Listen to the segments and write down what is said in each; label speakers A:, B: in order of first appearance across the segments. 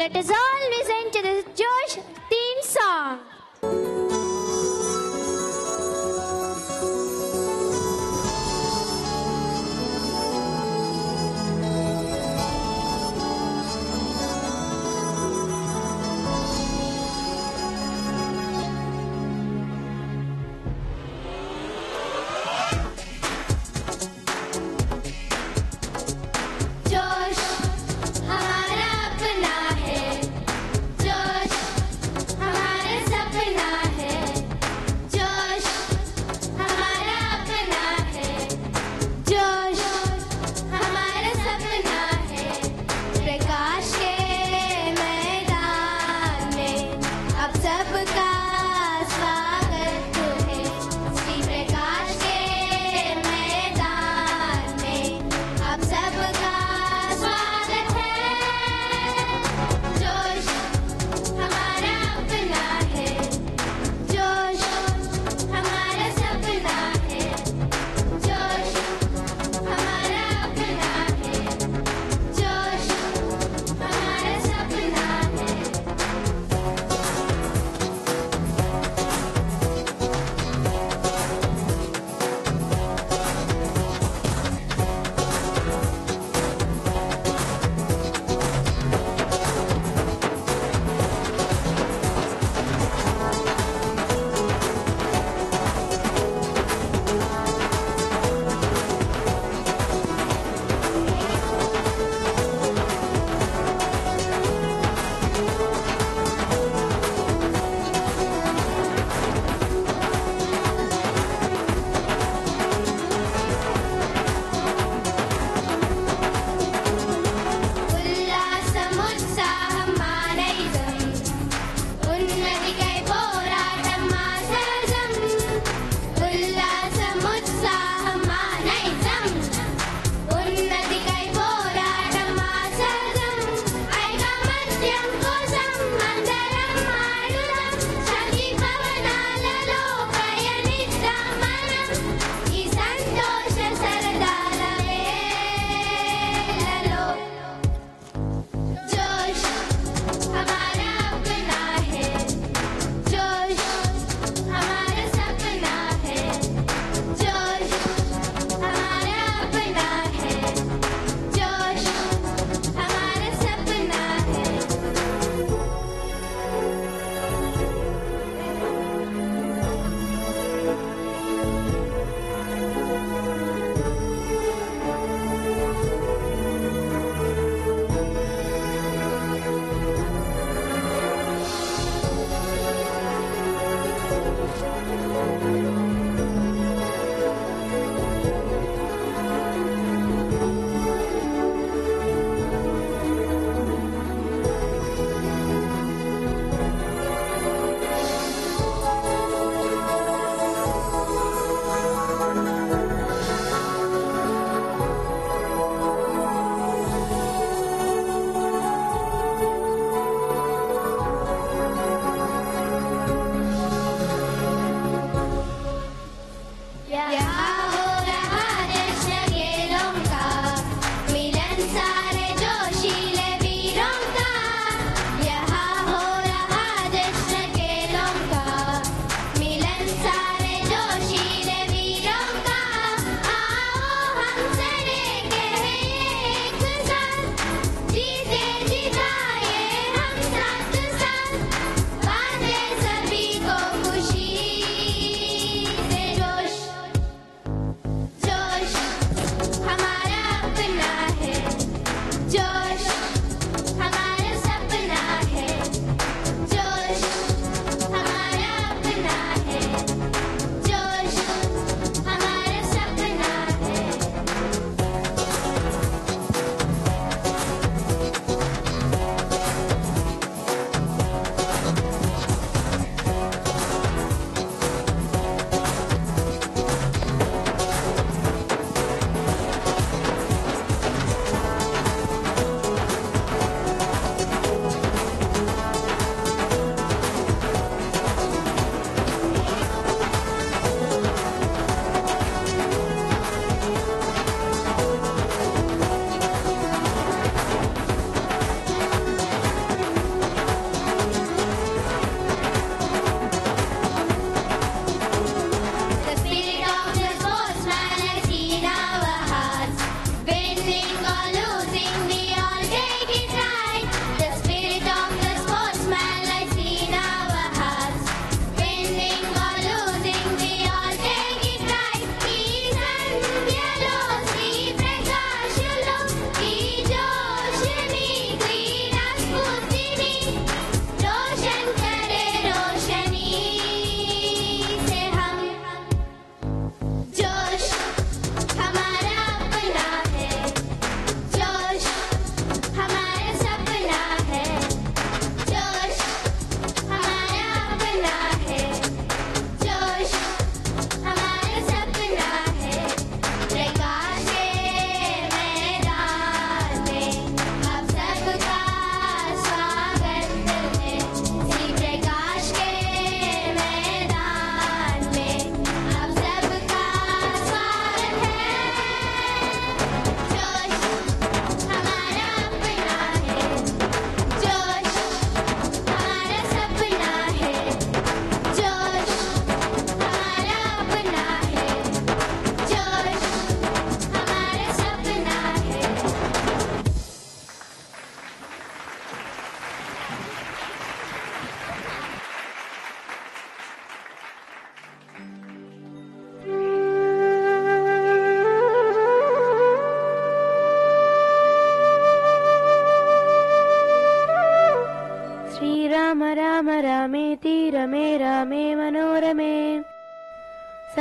A: let us all listen to this Josh theme song.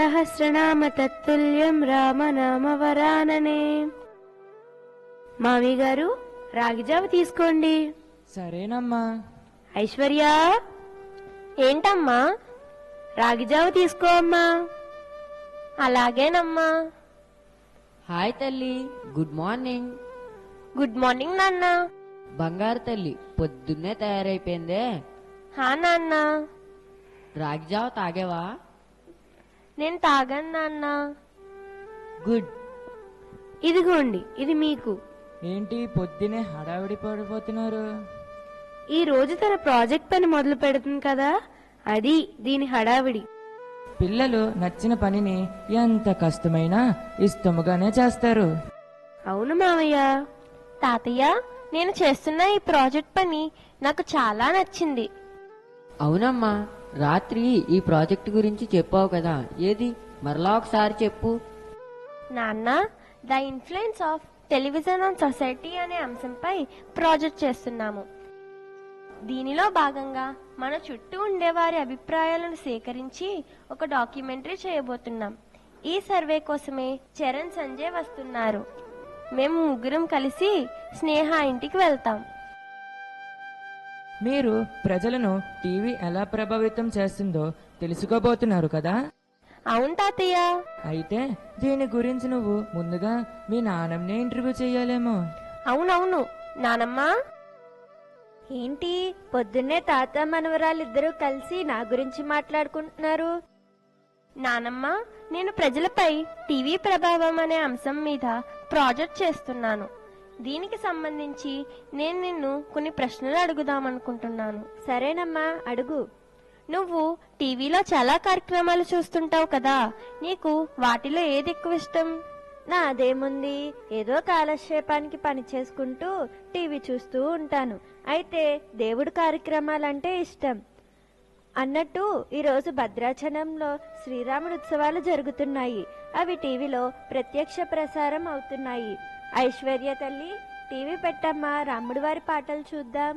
B: Sahasranama తత్తుల్యం రామనామ వరాననే. మామయ్య గారు, రాగిజావ తీసుకోండి.
C: సరేనమ్మా.
B: ఐశ్వర్య,
D: ఏంటమ్మా?
B: రాగిజావ తీసుకో అమ్మా.
D: అలాగేనమ్మా.
E: హాయ్ తల్లి, గుడ్ మార్నింగ్.
D: గుడ్ మార్నింగ్ నాన్న.
E: బంగారు తల్లి పొద్దున్నే తయారైపోయిందే.
D: హా నాన్న.
E: రాగిజావ తాగేవా?
D: నేను తాగాను నాన్న.
E: గుడ్.
B: ఇదిగోండి, ఇది మీకు.
C: ఏంటి పొద్దునే హడావిడి పడిపోతున్నారు?
B: ఈ రోజు తన ప్రాజెక్ట్ పని మొదలు పెడుతుంది కదా, అది దీని హడావిడి.
C: పిల్లలు నచ్చిన పనిని ఎంత కష్టమైనా ఇష్టముగానే చేస్తారు.
B: అవును మావయ్య.
D: తాతయ్య, నేను చేస్తున్న ఈ ప్రాజెక్ట్ పని నాకు చాలా నచ్చింది.
E: అవునమ్మా, రాత్రి ఈ ప్రాజెక్ట్ గురించి చెప్పావు కదా, ఏది మరలా ఒకసారి చెప్పు.
D: నాన్న, the influence of television on society అనే అంశంపై ప్రాజెక్ట్ చేస్తున్నాము. దీనిలో భాగంగా మన చుట్టూ ఉండేవారి అభిప్రాయాలను సేకరించి ఒక డాక్యుమెంటరీ చేయబోతున్నాం. ఈ సర్వే కోసమే చరణ్, సంజయ్ వస్తున్నారు. మేము ముగ్గురం కలిసి స్నేహ ఇంటికి వెళ్తాం.
C: మీరు ప్రజలను టీవీ ఎలా ప్రభావితం చేస్తుందో తెలుసుకోబోతున్నారు కదా.
D: అవును తాతయ్య.
C: అయితే దీని గురించి నువ్వు ముందుగా మీ నాన్నమ్నే ఇంటర్వ్యూ చెయ్యాలేమో.
D: అవునవును నానమ్మా.
F: ఏంటి పొద్దున్నే తాత మనవరాలిద్దరూ కలిసి నా గురించి మాట్లాడుకుంటున్నారు?
D: నానమ్మ, నేను ప్రజలపై టీవీ ప్రభావం అనే అంశం మీద ప్రాజెక్ట్ చేస్తున్నాను. దీనికి సంబంధించి నేను నిన్ను కొన్ని ప్రశ్నలు అడుగుదామనుకుంటున్నాను.
F: సరేనమ్మా, అడుగు.
D: నువ్వు టీవీలో చాలా కార్యక్రమాలు చూస్తుంటావు కదా, నీకు వాటిలో ఏది ఎక్కువ ఇష్టం?
F: నాదేముంది, ఏదో కాలక్షేపానికి పని చేసుకుంటూ టీవీ చూస్తూ ఉంటాను. అయితే దేవుడి కార్యక్రమాలంటే ఇష్టం. అన్నట్టు ఈరోజు భద్రాచలంలో శ్రీరాముడి ఉత్సవాలు జరుగుతున్నాయి. అవి టీవీలో ప్రత్యక్ష ప్రసారం అవుతున్నాయి. ఐశ్వర్య తల్లి, టీవీ పెట్టమ్మా, రాముడి వారి పాటలు చూద్దాం.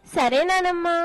D: సరే నానమ్మా.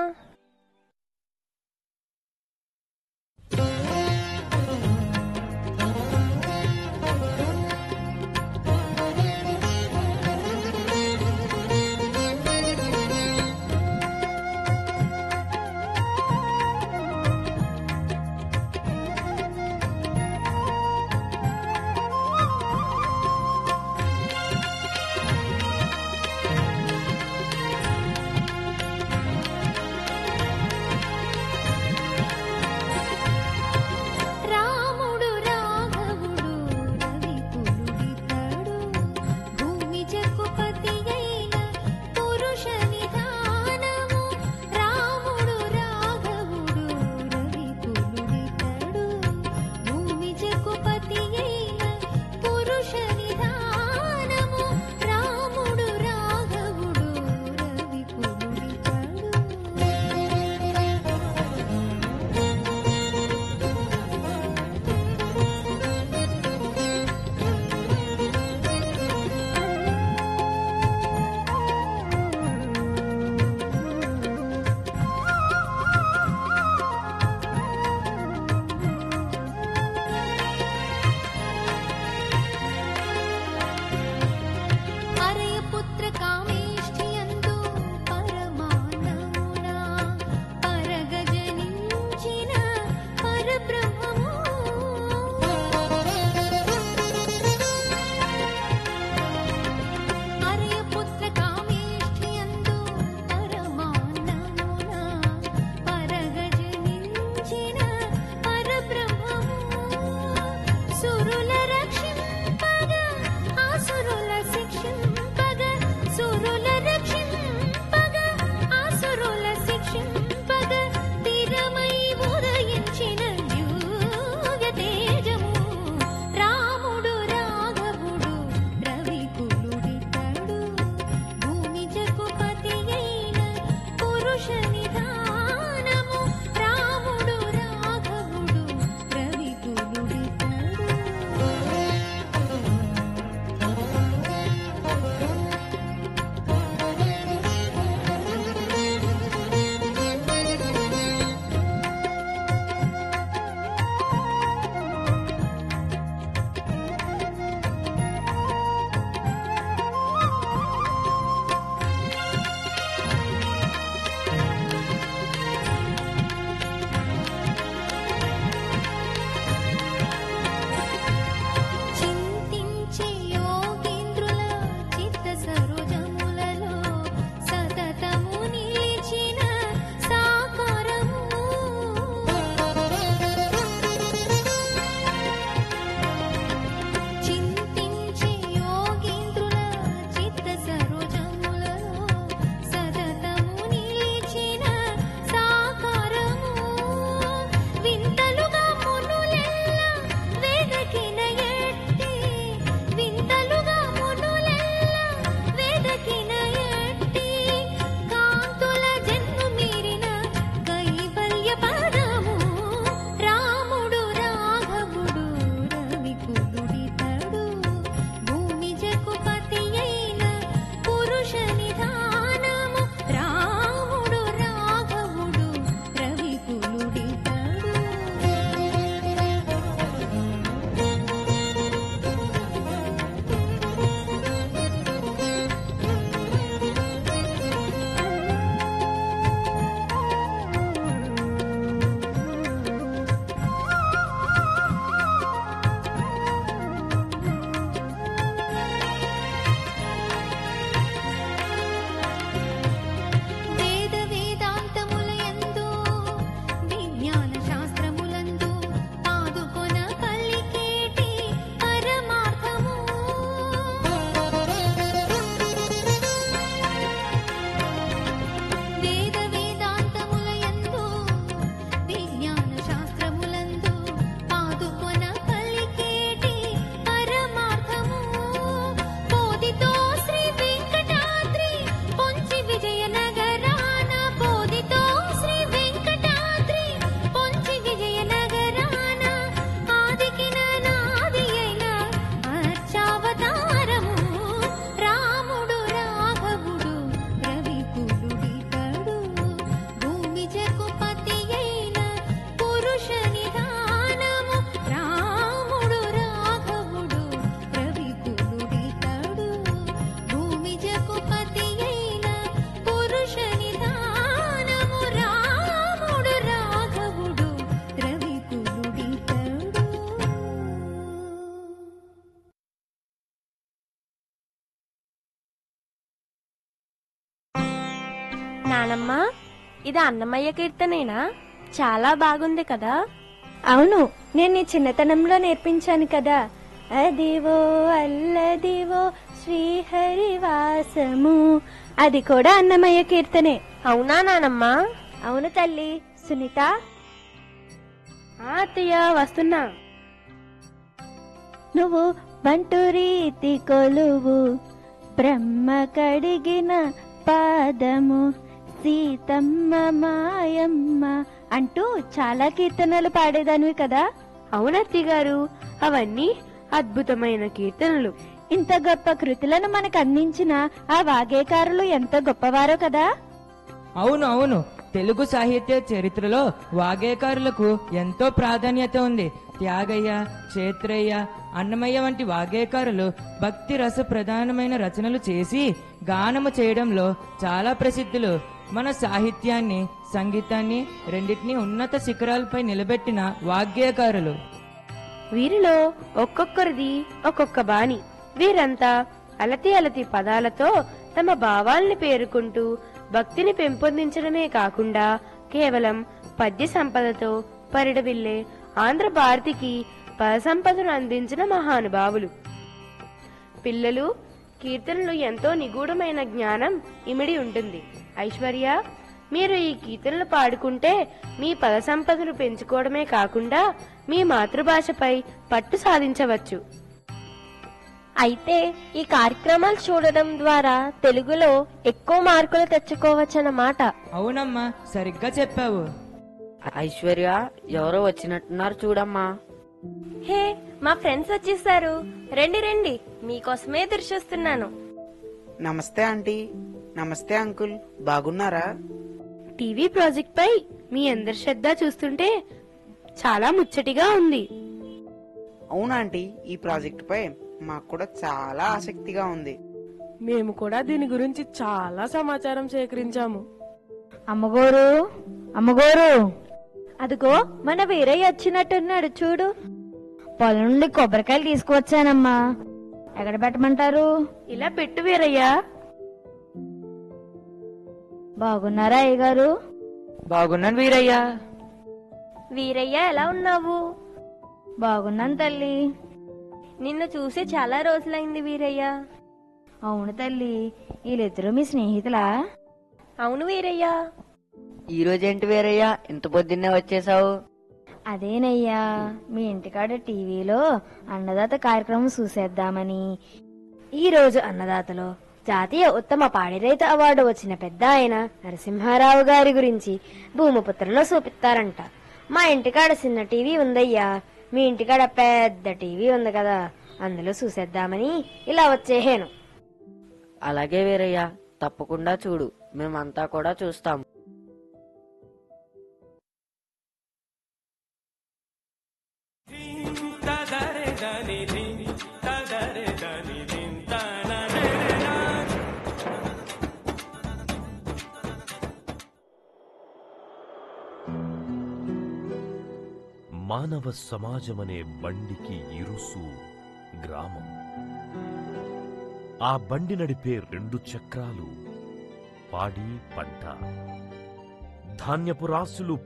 D: నానమ్మ, ఇది అన్నమయ్య కీర్తనేనా? చాలా బాగుంది కదా.
F: అవును, నేను నీ చిన్నతనంలో నేర్పించాను కదా. అదివో అల్లదివో శ్రీహరివాసము, అది కూడా అన్నమయ్య కీర్తనే.
D: అవునా నానమ్మ?
F: అవును తల్లి. సునీత,
B: అత్తయ్య వస్తున్నా.
F: నువ్వు బంటు రీతి కొలువు, బ్రహ్మ కడిగిన పాదము, సీతమ్మ మాయమ్మ అంటూ చాలా కీర్తనలు పాడేదానివి కదా.
B: అవునత్తి గారు, అవన్నీ అద్భుతమైన కీర్తనలు.
F: ఇంత గొప్ప కృతులను మనకు అందించిన ఆ వాగ్గేయకారులు ఎంత గొప్పవారో కదా.
C: అవును అవును, తెలుగు సాహిత్య చరిత్రలో వాగ్గేయకారులకు ఎంతో ప్రాధాన్యత ఉంది. త్యాగయ్య, క్షేత్రయ్య, అన్నమయ్య వంటి వాగ్గేయకారులు భక్తి రస ప్రధానమైన రచనలు చేసి గానము చేయడంలో చాలా ప్రసిద్ధులు. మన సాహిత్యాన్ని, సంగీతాన్ని రెండింటినీ ఉన్నత శిఖరాలపై నిలబెట్టిన వాగ్గేయకారులు.
B: వీరిలో ఒక్కొక్కరిది ఒక్కొక్క బాణి. వీరంతా అలతి అలతి పదాలతో తమ భావాల్ని పేర్కొంటూ భక్తిని పెంపొందించడమే కాకుండా కేవలం పద్య సంపదతో పరిడవిల్లే ఆంధ్ర భారతికి పద సంపదను అందించిన మహానుభావులు. పిల్లలు, కీర్తనలు ఎంతో నిగూఢమైన జ్ఞానం ఇమిడి ఉంటుంది. ఐశ్వర్య, మీరు ఈ కీర్తనలు పాడుకుంటే మీ పద సంపదను పెంచుకోవడమే కాకుండా మీ మాతృభాషపై పట్టు సాధించవచ్చు.
D: అయితే ఈ కార్యక్రమాలు చూడడం ద్వారా తెలుగులో ఎక్కువ మార్కులు తెచ్చుకోవచ్చన్నమాట.
C: అవునమ్మా, సరిగ్గా చెప్పావు.
E: ఐశ్వర్య, ఎవరో వచ్చినట్టున్నారు చూడమ్మా.
D: హే, మా ఫ్రెండ్స్ వచ్చేసారు. రండి రండి, మీకోసమే ఎదురు చూస్తున్నాను.
G: నమస్తే ఆంటీ. నమస్తే అంకుల్. బాగున్నారా?
B: టీవీ ప్రాజెక్ట్ పై మీ అందరి శ్రద్ధ చూస్తుంటే చాలా ముచ్చటిగా ఉంది.
G: అవునా ఆంటీ, ఈ ప్రాజెక్ట్ పై మాకు కూడా చాలా ఆసక్తిగా ఉంది.
H: మేము కూడా దీని గురించి చాలా సమాచారం సేకరించాము.
F: అమ్మగోరు, అమ్మగోరు, అదిగో మన వీరయ్య వచ్చినట్టున్నాడు చూడు. పొలం నుండి కొబ్బరికాయలు తీసుకువచ్చానమ్మా. ఎక్కడ పెట్టమంటారు?
B: ఇలా పెట్టు వీరయ్యా.
F: బాగున్నారా అయ్యగారు?
C: బాగున్నాను వీరయ్య.
D: వీరయ్య, ఎలా ఉన్నావు?
F: బాగున్నాను తల్లి.
D: నిన్ను చూసి చాలా రోజులైంది వీరయ్య.
F: అవును తల్లి, వీళ్ళిద్దరూ మీ స్నేహితులా?
D: అవును వీరయ్య.
E: ఈ రోజేంటి వీరయ్య, ఇంత పొద్దున్నే వచ్చేసావు?
F: అదేనయ్యా, మీ ఇంటికాడ టీవీలో అన్నదాత కార్యక్రమం చూసేద్దామని. ఈ రోజు అన్నదాతలో జాతీయ ఉత్తమ పాడి రైతు అవార్డు వచ్చిన పెద్ద ఆయన నరసింహారావు గారి గురించి భూమిపుత్రలో చూపిస్తారంట. మా ఇంటికాడ చిన్న టీవీ ఉందయ్యా, మీ ఇంటికాడ పెద్ద టీవీ ఉంది కదా, అందులో చూసేద్దామని ఇలా వచ్చేహాను.
E: అలాగే వీరయ్య, తప్పకుండా చూడు, మేమంతా కూడా చూస్తాము.
I: మానవ సమాజమనే బండికి ఇరుసు గ్రామం. ఆ బండి నడిపే 2 చక్రాలు పాడి పంట. ధాన్యపు రాసులు,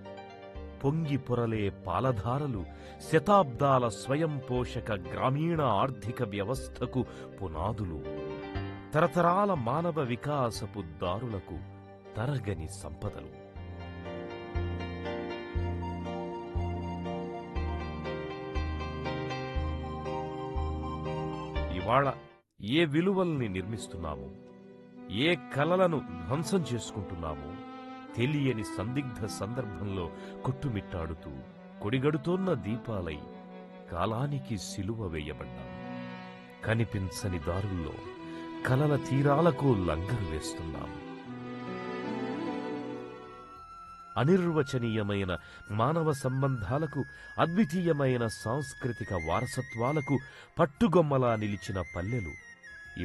I: పొంగి పొరలే పాలధారలు శతాబ్దాల స్వయం పోషక గ్రామీణ ఆర్థిక వ్యవస్థకు పునాదులు. తరతరాల మానవ వికాసపు దారులకు తరగని సంపదలు. ఇవాళ ఏ విలువల్ని నిర్మిస్తున్నాము, ఏ కలలను ధ్వంసం చేసుకుంటున్నాము తెలియని సందిగ్ధ సందర్భంలో కొట్టుమిట్టాడుతూ కొడిగడుతోన్న దీపాలై కాలానికి సిలువ వేయబడ్డాం. కనిపించని దారుల్లో కలల తీరాలకు లంగరు వేస్తున్నాం. అనిర్వచనీయమైన మానవ సంబంధాలకు, అద్వితీయమైన సాంస్కృతిక వారసత్వాలకు పట్టుగొమ్మలా నిలిచిన పల్లెలు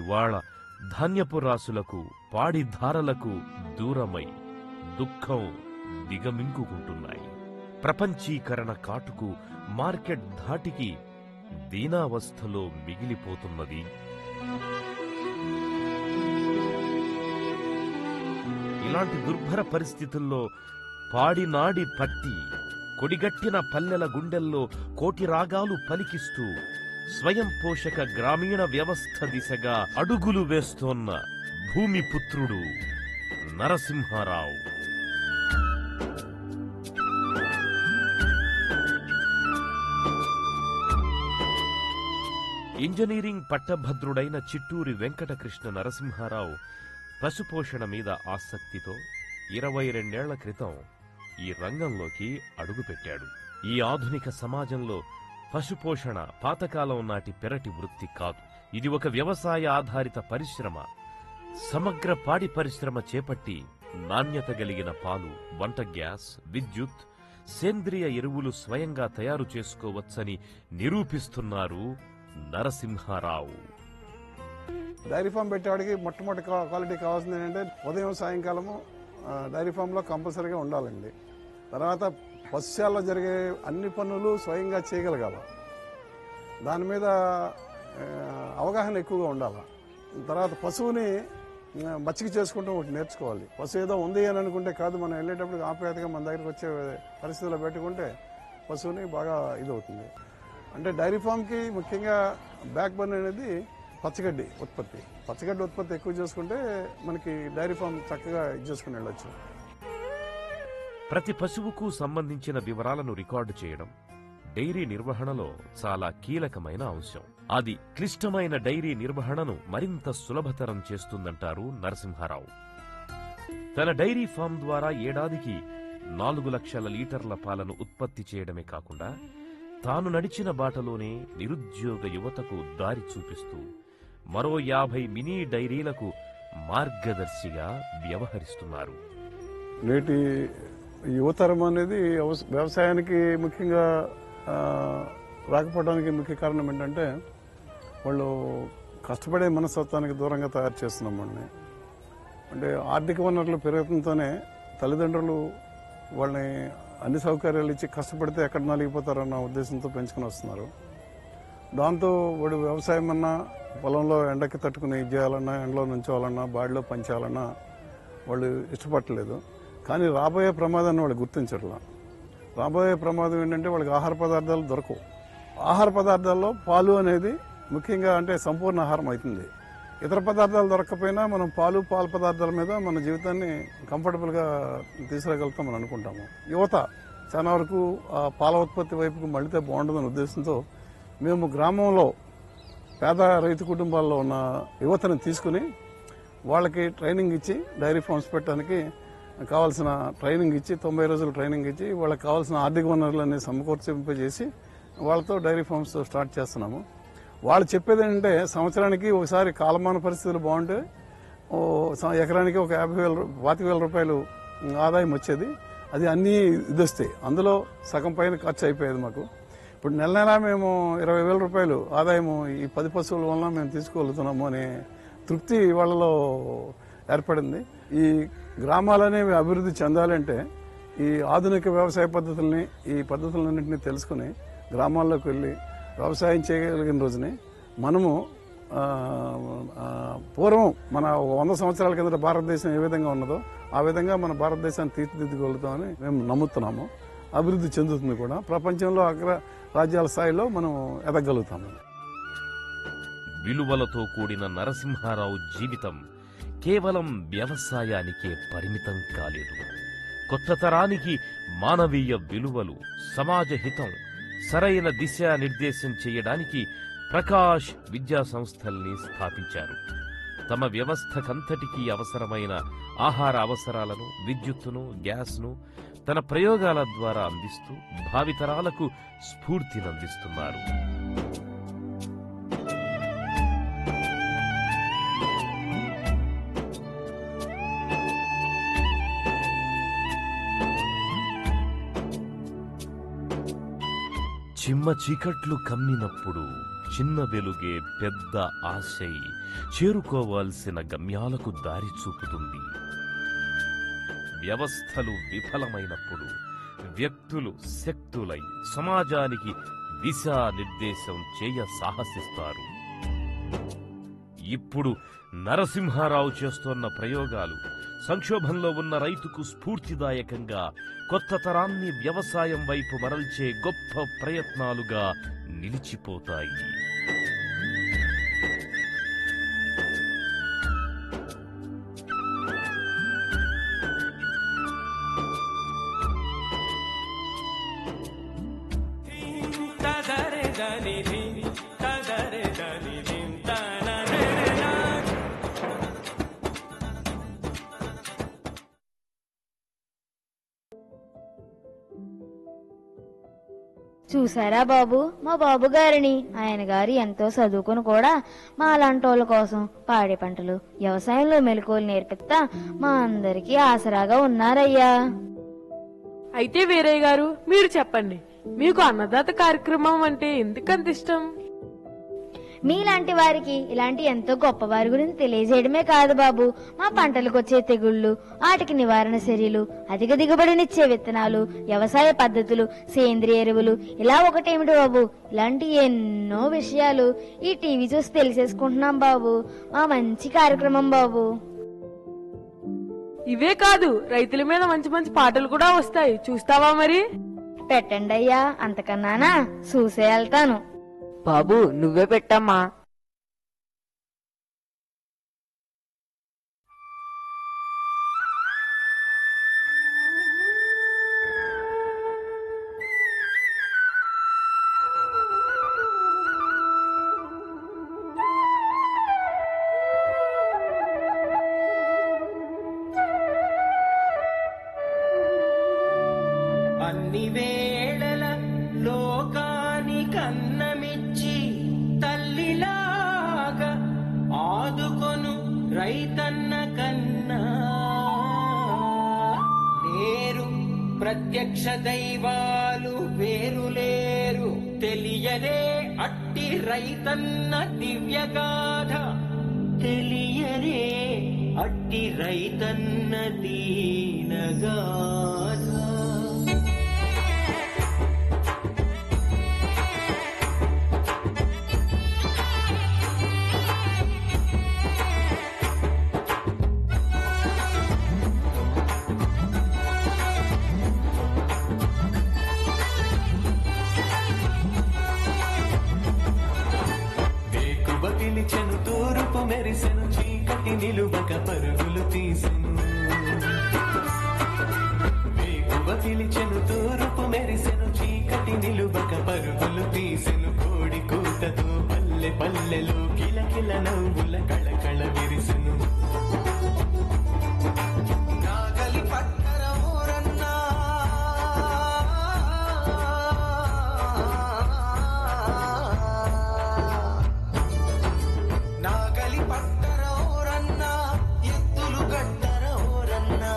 I: ఇవాళ ధాన్యపు రాసులకు, పాడిధారలకు దూరమై దుఃఖం దిగమింగుకుంటున్నాయి. ప్రపంచీకరణ కాటుకు, మార్కెట్ ధాటికి దీనావస్థలో మిగిలిపోతున్నది ఇలాంటి దుర్భర పరిస్థితుల్లో పాడినాడి పట్టి కొడిగట్టిన పల్లెల గుండెల్లో కోటి రాగాలు పలికిస్తూ స్వయం పోషక గ్రామీణ వ్యవస్థ దిశగా అడుగులు వేస్తోన్న భూమిపుత్రుడు నరసింహారావు. ఇంజనీరింగ్ పట్టభద్రుడైన చిట్టూరి వెంకటకృష్ణ నరసింహారావు పశుపోషణ మీద ఆసక్తితో 22 క్రితం ఈ రంగంలోకి అడుగుపెట్టాడు. ఈ ఆధునిక సమాజంలో పశుపోషణ పాతకాలం నాటి పెరటి వృత్తి కాదు. ఇది ఒక వ్యవసాయ ఆధారిత పరిశ్రమ. సమగ్ర పాడి పరిశ్రమ చేపట్టి నాణ్యత కలిగిన పాలు, వంట గ్యాస్, విద్యుత్, సేంద్రియ ఎరువులు స్వయంగా తయారు చేసుకోవచ్చని నిరూపిస్తున్నారు నరసింహారావు.
J: డైరీ ఫామ్ పెట్టేవాడికి మొట్టమొదటి క్వాలిటీ కావాల్సింది ఏంటంటే ఉదయం సాయంకాలము డైరీ ఫామ్లో కంపల్సరీగా ఉండాలండి. తర్వాత పశుశాలలో జరిగే అన్ని పనులు స్వయంగా చేయగలగాల. దాని మీద అవగాహన ఎక్కువగా ఉండాలి. తర్వాత పశువుని మచ్చిక చేసుకుంటూ ఒకటి నేర్చుకోవాలి. పశువు ఏదో ఉంది అని అనుకుంటే కాదు, మనం వెళ్ళేటప్పుడు ఆప్యాయతగా మన దగ్గరికి వచ్చే పరిస్థితుల్లో పెట్టుకుంటే పశువుని బాగా ఇదవుతుంది. అంటే డైరీ ఫామ్కి ముఖ్యంగా బ్యాక్ బోన్ అనేది పచ్చగడ్డి ఉత్పత్తి. పచ్చగడ్డి ఉత్పత్తి ఎక్కువ చేసుకుంటే మనకి డైరీ ఫామ్ చక్కగా ఇది చేసుకుని వెళ్ళొచ్చు.
I: ప్రతి పశువుకు సంబంధించిన వివరాలను రికార్డు చేయడం డైరీ నిర్వహణలో చాలా కీలకమైన అంశం. అది క్లిష్టమైన డైరీ నిర్వహణను మరింత సులభతరం చేస్తుందంటారు నరసింహారావు. తన డైరీ ఫామ్ ద్వారా ఏడాదికి 4 లక్షల లీటర్ల పాలను ఉత్పత్తి చేయడమే కాకుండా తాను నడిచిన బాటలోనే నిరుద్యోగ యువతకు దారి చూపిస్తూ మరో 50 మినీ డైరీలకు మార్గదర్శిగా వ్యవహరిస్తున్నారు.
J: నేటి యువతరం అనేది వ్యవసాయానికి ముఖ్యంగా రాకపోవడానికి ముఖ్య కారణం ఏంటంటే వాళ్ళు కష్టపడే మనస్తత్వానికి దూరంగా తయారు చేస్తున్నాం వాళ్ళని. అంటే ఆర్థిక వనరులు పెరుగుతుంటేనే తల్లిదండ్రులు వాళ్ళని అన్ని సౌకర్యాలు ఇచ్చి కష్టపడితే ఎక్కడ నలిగిపోతారన్న ఉద్దేశంతో పెంచుకుని వస్తున్నారు. దాంతో వాడు వ్యవసాయం అన్నా పొలంలో ఎండకి తట్టుకుని ఇది చేయాలన్నా, ఎండలో నుంచోవాలన్నా, బాడిలో పనిచేయాలన్నా వాళ్ళు ఇష్టపడలేదు. కానీ రాబోయే ప్రమాదాన్ని వాళ్ళు గుర్తించట్లా. రాబోయే ప్రమాదం ఏంటంటే వాళ్ళకి ఆహార పదార్థాలు దొరకవు. ఆహార పదార్థాల్లో పాలు అనేది ముఖ్యంగా అంటే సంపూర్ణ ఆహారం అవుతుంది. ఇతర పదార్థాలు దొరకకపోయినా మనం పాలు పదార్థాల మీద మన జీవితాన్ని కంఫర్టబుల్గా తీసుకురాగలుగుతామని అనుకుంటాము. యువత చాలా వరకు ఆ పాల ఉత్పత్తి వైపుకు మళ్ళితే బాగుంటుందనే ఉద్దేశంతో మేము గ్రామంలో పేద రైతు కుటుంబాల్లో ఉన్న యువతను తీసుకుని వాళ్ళకి ట్రైనింగ్ ఇచ్చి డైరీ ఫార్మ్స్ పెట్టడానికి కావాల్సిన ట్రైనింగ్ ఇచ్చి 90 రోజులు ట్రైనింగ్ ఇచ్చి వాళ్ళకి కావాల్సిన ఆర్థిక వనరులన్నీ సమకూర్చింపజేసి వాళ్ళతో డైరీ ఫార్మ్స్ స్టార్ట్ చేస్తున్నాము. వాళ్ళు చెప్పేది ఏంటంటే సంవత్సరానికి ఒకసారి కాలమాన పరిస్థితులు బాగుంటే ఎకరానికి ఒక 50,000 రూపాయలు ఆదాయం వచ్చేది. అది అన్నీ ఇది వస్తాయి. అందులో సగం పైన ఖర్చు అయిపోయేది మాకు. ఇప్పుడు నెల నెలా మేము 20,000 రూపాయలు ఆదాయము ఈ 10 పశువుల వలన మేము తీసుకోగలుగుతున్నాము అనే తృప్తి వాళ్ళలో ఏర్పడింది. ఈ గ్రామాలనేవి అభివృద్ధి చెందాలంటే ఈ ఆధునిక వ్యవసాయ పద్ధతుల్ని, ఈ పద్ధతులన్నింటినీ తెలుసుకుని గ్రామాల్లోకి వెళ్ళి వ్యవసాయం చేయగలిగిన రోజుని మనము పూర్వం మన 100 సంవత్సరాల కిందట భారతదేశం ఏ విధంగా ఉన్నదో ఆ విధంగా మన భారతదేశాన్ని తీర్చిదిద్దుగలుగుతామని మేము నమ్ముతున్నాము. అభివృద్ధి చెందుతుంది కూడా. ప్రపంచంలో అగ్ర రాజ్యాల స్థాయిలో మనం ఎదగలుగుతాము.
I: విలువలతో కూడిన నరసింహారావు జీవితం కేవలం వ్యవసాయానికే పరిమితం కాలేదు. కొత్త తరానికి మానవీయ విలువలు, సమాజ హితం, సరైన దిశానిర్దేశం చేయడానికి ప్రకాష్ విద్యా సంస్థల్ని స్థాపించారు. తమ వ్యవస్థకంతటికీ అవసరమైన ఆహార అవసరాలను, విద్యుత్తును, గ్యాస్ను తన ప్రయోగాల ద్వారా అందిస్తూ భావితరాలకు స్ఫూర్తినందిస్తున్నారు. చిమ్మ చీకట్లు కమ్మినప్పుడు చిన్న వెలుగే పెద్ద ఆశై చేరుకోవాల్సిన గమ్యాలకు దారి చూపుతుంది. వ్యవస్థలు విఫలమైనప్పుడు వ్యక్తులు శక్తులై సమాజానికి దిశానిర్దేశం చేయ సాహసిస్తారు. ఇప్పుడు నరసింహారావు చేస్తోన్న ప్రయోగాలు సంక్షోభంలో ఉన్న రైతుకు స్ఫూర్తిదాయకంగా కొత్త తరాన్ని వ్యవసాయం వైపు మరల్చే గొప్ప ప్రయత్నాలుగా నిలిచిపోతాయి.
F: చూసారా బాబు, మా బాబు గారిని, ఆయన గారు ఎంతో చదువుకుని కూడా మా అలాంటోళ్ళ కోసం పాడి పంటలు, వ్యవసాయంలో మెలకువలు నేర్పిస్తా మా అందరికీ ఆసరాగా ఉన్నారయ్యా.
H: అయితే వీరయ్య గారు, మీరు చెప్పండి, మీకు అన్నదాత కార్యక్రమం అంటే ఎందుకంత ఇష్టం?
F: మీలాంటి వారికి ఇలాంటి ఎంతో గొప్ప వారి గురించి తెలియజేయడమే కాదు బాబు, మా పంటలకు వచ్చే తెగుళ్లు, వాటికి నివారణ చర్యలు, అధిక దిగుబడినిచ్చే విత్తనాలు, వ్యవసాయ పద్ధతులు, సేంద్రియ ఎరువులు, ఇలా ఒకటేమిటి బాబు, ఇలాంటి ఎన్నో విషయాలు ఈ టీవీ చూసి తెలిసేసుకుంటున్నాం బాబు. మా మంచి కార్యక్రమం బాబు.
H: ఇవే కాదు, రైతుల మీద మంచి మంచి పాటలు కూడా వస్తాయి, చూస్తావా మరి?
F: పెట్టండి అయ్యా, అంతకన్నానా చూసే వెళ్తాను.
C: బాబు నువ్వే పెట్టమ్మా.
K: అన్ని వేళల లోకానికన్నమిచ్చి తల్లిలాగా ఆదుకొను రైతన్న కన్నా లేరు ప్రత్యక్ష దైవాలు వేరులేరు. తెలియలే అట్టి రైతన్న దివ్యగాథ, తెలియలే అట్టి రైతన్న దీనగాథ. పిలిచెను తూరుపు మెరిసెను, చీకటి నిలువక పరుగులు తీసెను. వేకువ పిలిచెను తూరుపు మెరిసెను, చీకటి నిలువక పరుగులు తీసెను. కోడి కూతతో పల్లె పల్లెలో కిలకిల నవ్వుల కళకళ విరిసెను. నాగలి పట్టర ఊరన్నా, నాగలి పట్టర ఊరన్నా, ఎత్తులు గట్టర ఊరన్నా.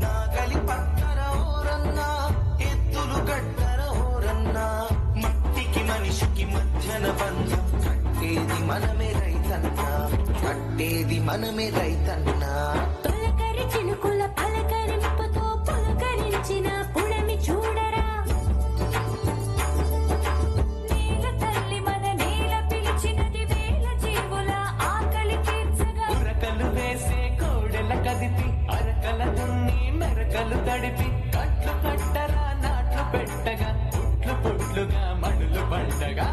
K: నాగలి పట్టర ఊరన్నా, ఎత్తులు గట్టర ఊరన్నా. మట్టికి మనిషికి మధ్యన బంధం కట్టేది మనమే రైతన్నా, కట్టేది మనమే రైతన్నా.
L: తొలకరి చినుకుల పలకరింపుతో పులకరించిన పుడమి చూడరా, నేల తల్లి మన నేల పిలిచినది వేల జీవుల ఆకలి తీర్చగా.
K: ఉరకలు వేసే కోడెల కదిపి అరకల దున్ని మెరకలు తడిపి కట్లు కట్టరా నాట్లు పెట్టగా పుట్లు పుట్లుగా మడులు పండగా.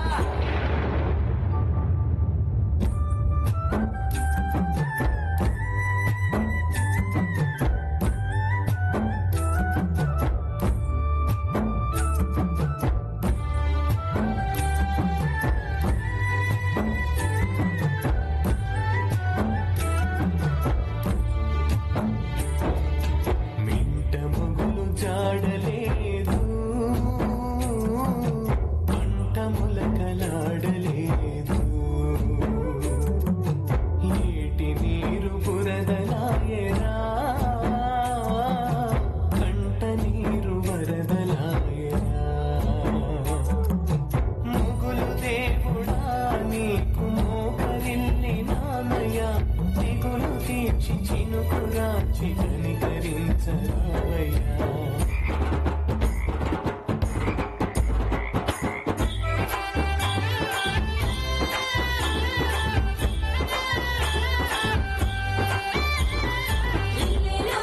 K: మింట మొగులు జాడలేదు, పంట మొలకలాడలేదు. ఏటి నీరు బురదలాయరా, కంట నీరు వరదలాయరా. మొగులు దేవుడా నీకు మోకరిల్లి నానయ్య, దిగులు తీర్చి చినుకురాచి కనికరించరావయ్యా.
L: ఇల్లెలో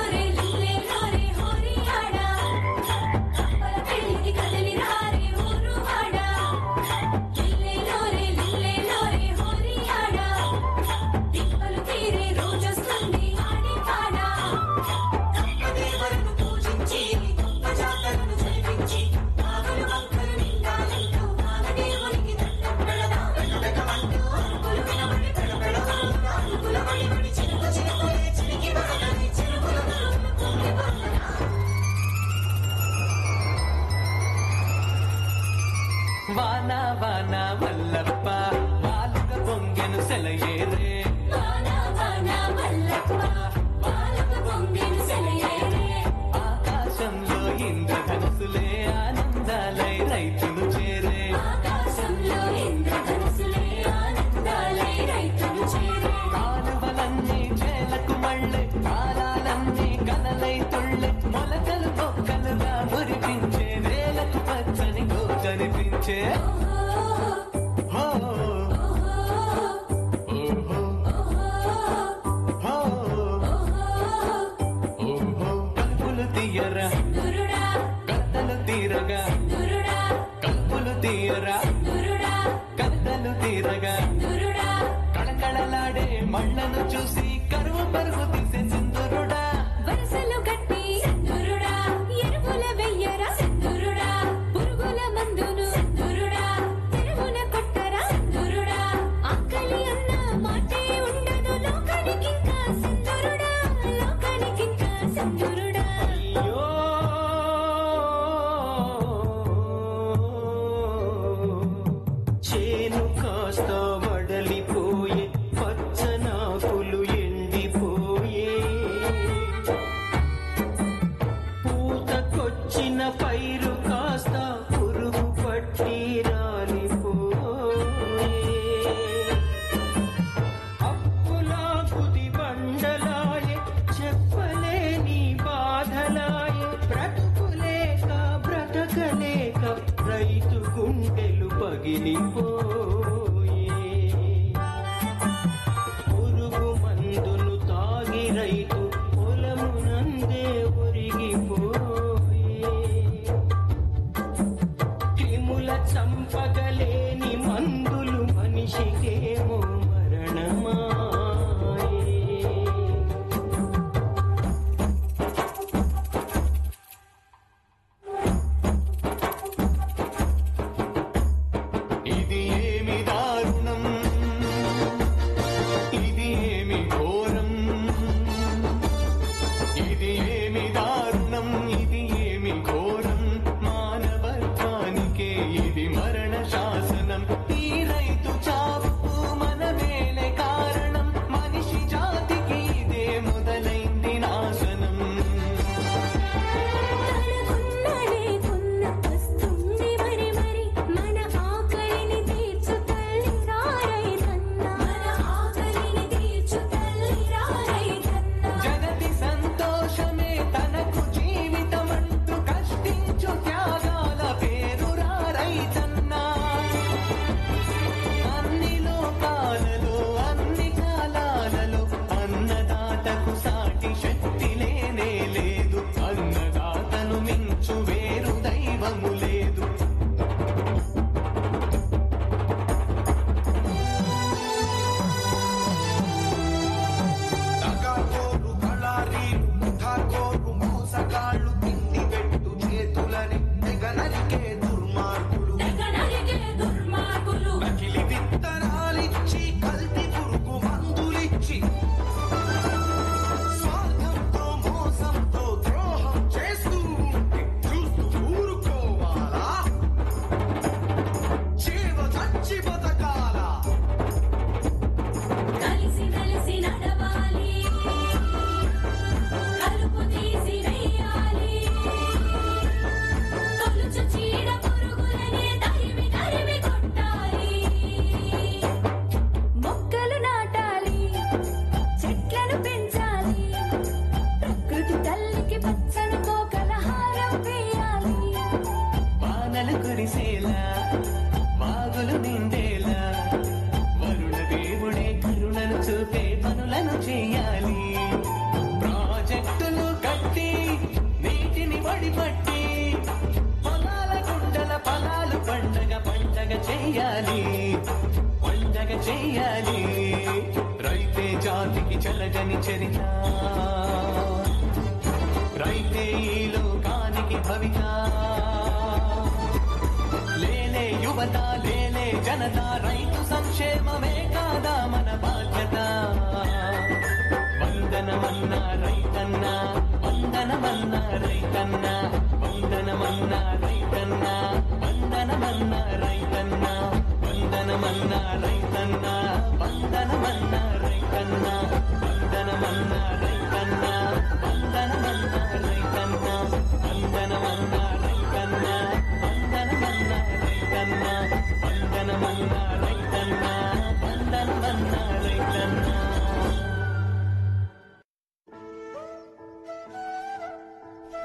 K: ఆడే మళ్ళను చూసి కరువు పరుగు తీసే సింధురుడా
L: వరసలు గట్టి సింధురుడా ఎరువుల వెయ్యరా సింధురుడా పురుగుల మందును సింధురుడా తెరువున కొట్టరా సింధురుడా ఆకలి అన్న మాటే ఉండదు లోకానికింకా సింధురుడా లోకానికింకా సింధురుడా
K: చేను కాస్త వడలిపోయే పచ్చనాకులు ఎండిపోయే పూతకొచ్చిన పైరు కాస్త పురుగు పట్టి రాలిపోయే అప్పులా కుది బండలాయే చెప్పలేని బాధలాయే బ్రతుకులేక బ్రతకలేక రైతు గుండెలు పగిలిపోయే పురుగు మందులు తాగి రైతు పొలమునందే ఒరిగిపోయే క్రిముల చంపగలేని మందులు మనిషికేమో మరణమాయే ఇది ఏమి దారుణం ఇది ఏమి ఘోరం ఇది ఏమి దారుణం ఇది ఏమి ఘోరం మానవత్వానికే ఇది మరణ శాసనం ఈ రైతు చావుకు మనమేలే కారణం మనిషి జాతికి ఇదే మొదలైంది నాశనం
L: లేకున్న వస్తుంది మరి మరి మన ఆకలిని తీర్చు తల్లి రైతన్నా మన ఆకలిని తీర్చు తల్లి రైతన్నా
K: జగతి సంతోషమే తనకు జీవితమంటూ కష్టించు త్యాగాల పేరురా రైతన్నా అన్ని లోకాలలో అన్ని కాలాలలో అన్నదాతకు సాటి శక్తి లేనే లేదు అన్నదాతను మించు వేరు దైవము లేదు
M: తగాకోరు కళారీలు ముఠాకోరు మోసగాళ్ళు తిండి పెట్టు చేతులని తెగనరికే దుర్మార్గులు నకిలీ విత్తనాలిచ్చి కల్తీ పురుగు మందులిచ్చి స్వార్థంతో మోసంతో ద్రోహం చేస్తూ ఉంటే చూస్తూ ఊరుకోవాలా జీవ చచ్చి బతకాలా
L: కలిసి కలిసి నడవాలి కలుపు తీసి వెయ్యాలి తొలుచు చీడ పురుగులనే తరిమి తరిమి కొట్టాలి మొక్కలు నాటాలి చెట్లను పెంచాలి ప్రకృతి తల్లికి పచ్చని కోకల హారం వేయాలి
K: వానలు కురిసేలా వాగులు నిండేలా వరుణ దేవుడే కరుణను చూపే పనులను చేయాలి ప్రాజెక్టులు కట్టి నీటిని వడిపట్టి పొలాల గుండల పొలాలు పండగ పండగ చెయ్యాలి పండగ చెయ్యాలి రైతే జాతికి చెలగని చరిత రైతే ఈ లోకానికి భవిత లేలే యువత లేలే జనత రైతు సంక్షేమమే కాదా మన బాధ్యత వందనమన్నా రైతన్నా వందనమన్నా రైతన్నా వందనమన్నా రైతన్నా వందనమన్నా రైతన్నా వందనమన్నా రైతన్నా వందనమన్నా రైతన్నా వందనమన్నా రైతన్నా వందనమన్నా రైతన్నా వందనమన్నా రైతన్నా వందనమన్నా రైతన్నా వందనమన్నా రైతన్నా వందనమన్నా రైతన్నా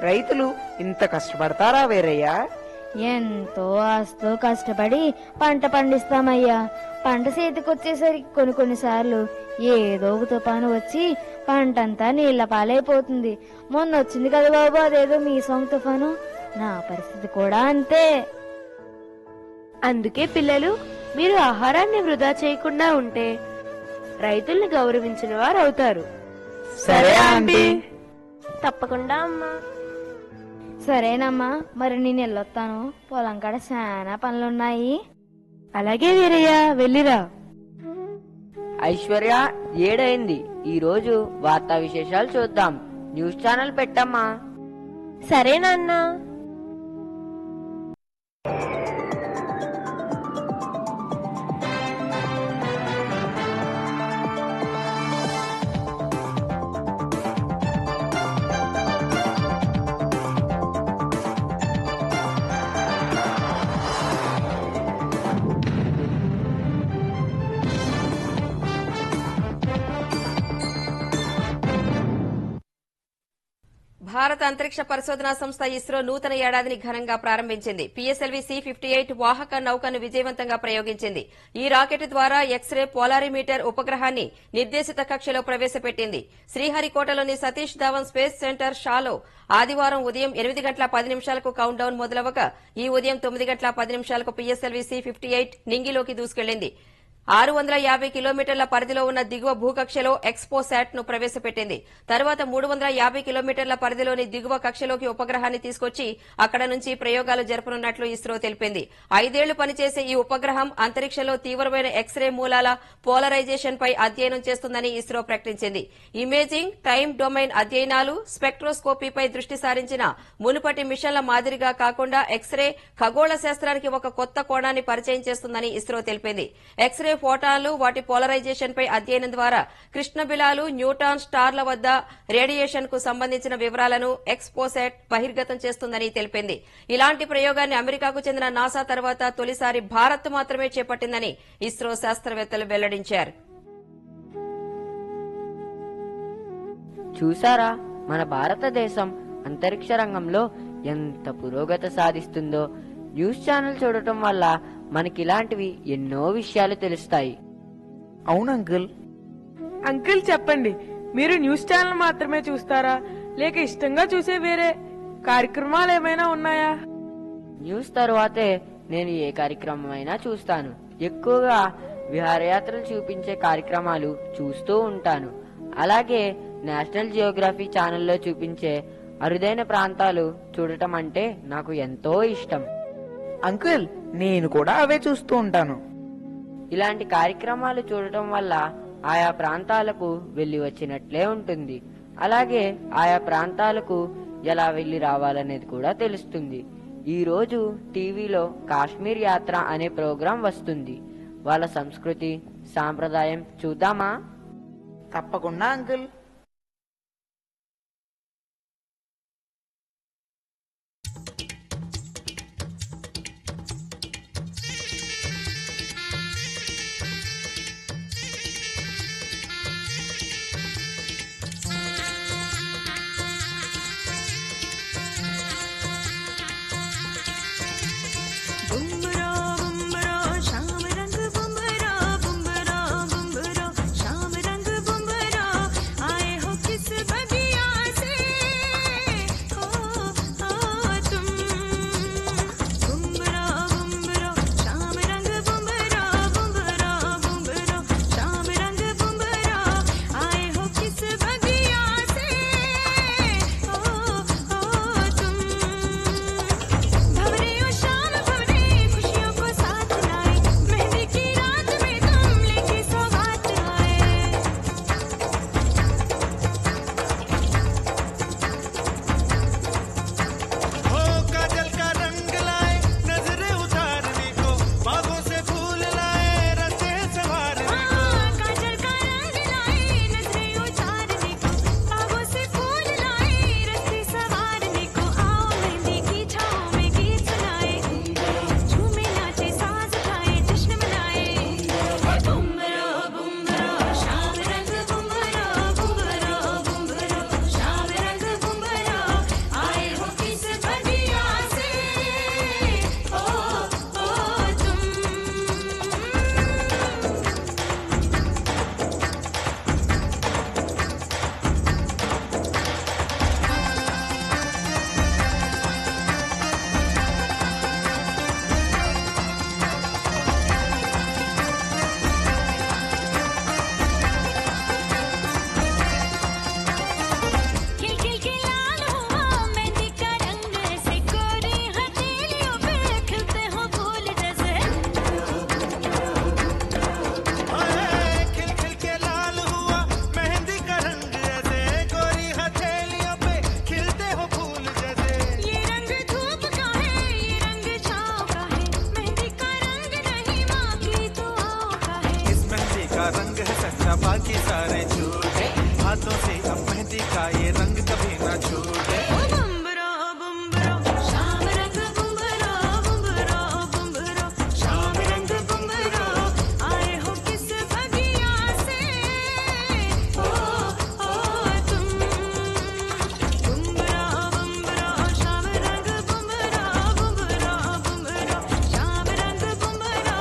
G: రైతులు ఇంత కష్టపడతారా వీరయ్య?
F: ఎంతో ఆస్తో కష్టపడి పంట పండిస్తామయ్యా. పంట చేతికొచ్చేసరికి కొన్నిసార్లు ఏదో ఒక తుఫాను వచ్చి పంటంతా నీళ్ల పాలైపోతుంది. మొన్న వచ్చింది కదా బాబు అదేదో మీ సొంత తుఫాను, నా పరిస్థితి కూడా అంతే.
B: అందుకే పిల్లలు, మీరు ఆహారాన్ని వృధా చేయకుండా ఉంటే రైతుల్ని గౌరవించిన వారు అవుతారు.
C: సరే ఆంటీ.
D: తప్పకుండా అమ్మా.
F: సరేనమ్మా, మరి నేను వెళ్ళొస్తాను. పొలం కాడ చాలా పనులున్నాయి.
B: అలాగే వీరయ్య, వెళ్ళిరా.
E: ఐశ్వర్య, ఏడైంది. ఈ రోజు వార్తా విశేషాలు చూద్దాం. న్యూస్ ఛానల్ పెట్టమ్మా.
D: సరే నాన్న.
N: భారత అంతరిక్ష పరిశోధనా సంస్థ ఇస్రో నూతన ఏడాదిని ఘనంగా ప్రారంభించింది. పిఎస్ఎల్వి C-58 వాహక నౌకను విజయవంతంగా ప్రయోగించింది. ఈ రాకెట్ ద్వారా ఎక్స్రే పోలారిమీటర్ ఉపగ్రహాన్ని నిర్దేశిత కక్షలో ప్రవేశపెట్టింది. శ్రీహరికోటలోని సతీష్ ధావన్ స్పేస్ సెంటర్ షాలో ఆదివారం ఉదయం 8:10 కౌంట్ డౌన్ మొదలవగా ఈ ఉదయం 9:10 పిఎస్ఎల్వి C-58 నింగిలోకి దూసుకెళ్లింది. 650 కిలోమీటర్ల పరిధిలో ఉన్న దిగువ భూకక్షలో ఎక్స్పోశాట్ ను ప్రవేశపెట్టింది. తర్వాత 350 కిలోమీటర్ల పరిధిలోని దిగువ కక్షలోకి ఉపగ్రహాన్ని తీసుకొచ్చి అక్కడ నుంచి ప్రయోగాలు జరపనున్నట్లు ఇస్రో తెలిపింది. 5 ఏళ్లు పనిచేసే ఈ ఉపగ్రహం అంతరిక్షంలో తీవ్రమైన ఎక్స్రే మూలాల పోలరైజేషన్ పై అధ్యయనం చేస్తుందని ఇస్రో ప్రకటించింది. ఇమేజింగ్, టైమ్ డొమైన్ అధ్యయనాలు, స్పెక్ట్రోస్కోపీపై దృష్టి సారించిన మునుపటి మిషన్ల మాదిరిగా కాకుండా ఎక్స్రే ఖగోళ శాస్త్రానికి ఒక కొత్త కోణాన్ని పరిచయం చేస్తుందని ఇస్రో తెలిపింది. ఎక్స్రే ఫోటాన్లు, వాటి పోలరైజేషన్ పై అధ్యయనం ద్వారా కృష్ణబిలాలు, న్యూటాన్ స్టార్ల వద్ద రేడియేషన్ కు సంబంధించిన వివరాలను ఎక్స్పోసాట్ బహిర్గతం చేస్తుందని తెలిపింది. ఇలాంటి ప్రయోగాన్ని అమెరికాకు చెందిన నాసా తర్వాత తొలిసారి భారత్ మాత్రమే చేపట్టిందని ఇస్రో శాస్త్రవేత్తలు వెల్లడించారు.
E: చూసారా, మన భారతదేశం అంతరిక్ష రంగంలో ఎంత పురోగతి సాధిస్తుందో. న్యూస్ ఛానల్ చూడటం వల్ల మనకిలాంటివి ఎన్నో విషయాలు తెలుస్తాయి.
C: అవును అంకుల్.
H: అంకుల్ చెప్పండి, మీరు న్యూస్ ఛానల్ మాత్రమే చూస్తారా, లేక ఇష్టంగా చూసే వేరే కార్యక్రమాలు ఏమైనా ఉన్నాయా?
E: న్యూస్ తరువాతే నేను ఏ కార్యక్రమం అయినా చూస్తాను. ఎక్కువగా విహారయాత్రలు చూపించే కార్యక్రమాలు చూస్తూ ఉంటాను. అలాగే నేషనల్ జియోగ్రఫీ ఛానల్లో చూపించే అరుదైన ప్రాంతాలు చూడటం అంటే నాకు ఎంతో ఇష్టం.
C: అంకుల్, నేను కూడా అవే చూస్తూ ఉంటాను.
E: ఇలాంటి కార్యక్రమాలు చూడటం వల్ల ఆయా ప్రాంతాలకు వెళ్లి వచ్చినట్లే ఉంటుంది. అలాగే ఆయా ప్రాంతాలకు ఎలా వెళ్లి రావాలనేది కూడా తెలుస్తుంది. ఈ రోజు టీవీలో కాశ్మీర్ యాత్ర అనే ప్రోగ్రాం వస్తుంది. వాళ్ళ సంస్కృతి, సాంప్రదాయం చూద్దామా?
C: తప్పకుండా అంకుల్.
L: शाम रंग बुमरा
M: ये रंग कभी ना छूटे। बुम्बरो बुम्बरो शाम रंग बुम्बरो बुम्बरो बुम्बरो शाम रंग बुम्बरो आए हो किस बगिया से ओ तुम बुम्बरो बुम्बरो शाम रंग बुम्बरो बुम्बरो बुम्बरो शाम रंग बुम्बरो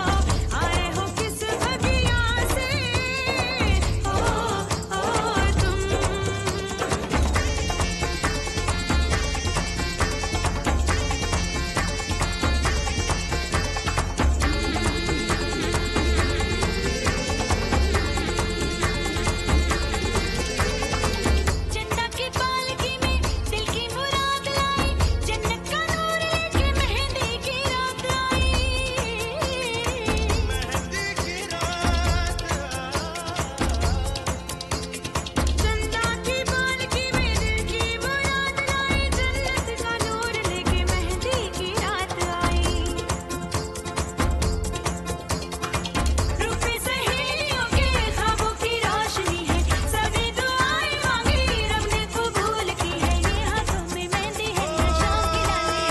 M: आए हो किस बगिया से ओ तुम। चंदा की पालकी में दिल की मुराद लाई जन्नत का नूर लेके मेहंदी की रात आई मेहंदी की रात चंदा की पालकी में दिल की मुराद लाई जन्नत का नूर लेके मेहंदी की रात आई रूपे सहेलियों के ख्वाबों की रोशनी है सभी दुआएं मांगी रब ने कबूल की है ये हाथों में मेहंदी है ये शाम की डाली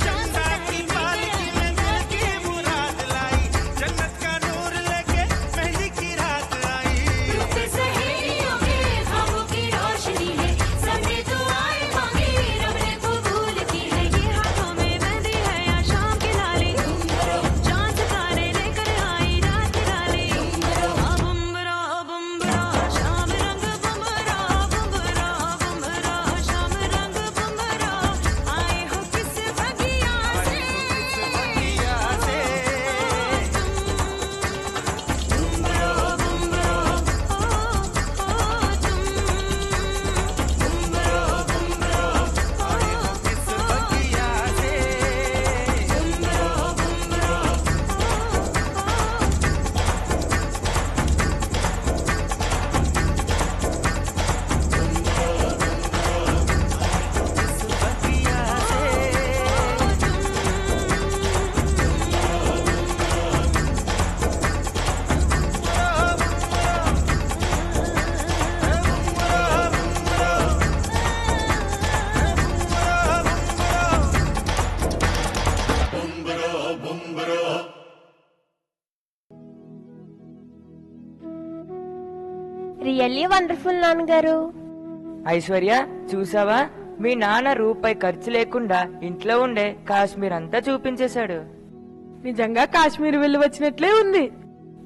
M: चंदा की पालकी में दिल की मुराद लाई जन्नत का नूर लेके मेहंदी की रात आई रूपे सहेलियों के ख्वाबों की रोशनी है सभी दुआएं मांगी रब ने कबूल की है ये हाथों में मेहंदी है या शाम की डाली चांद सितारे लेकर आई रात डाली बुम्बरो बुम्बरो शाम रंग बुम्बरो बुम्बरो बुम्बरो शाम रंग बुम्बरो आए हो किस बगिया से बुम्बरो बुम्बरो
D: రియల్లీ వండర్ఫుల్ నాన్నగారు.
C: ఐశ్వర్య చూసావా, మీ నాన్న రూపాయి ఖర్చు లేకుండా ఇంట్లో ఉండే కాశ్మీర్ అంతా చూపించేశాడు.
H: నిజంగా కాశ్మీర్ వెళ్ళి వచ్చినట్లే ఉంది.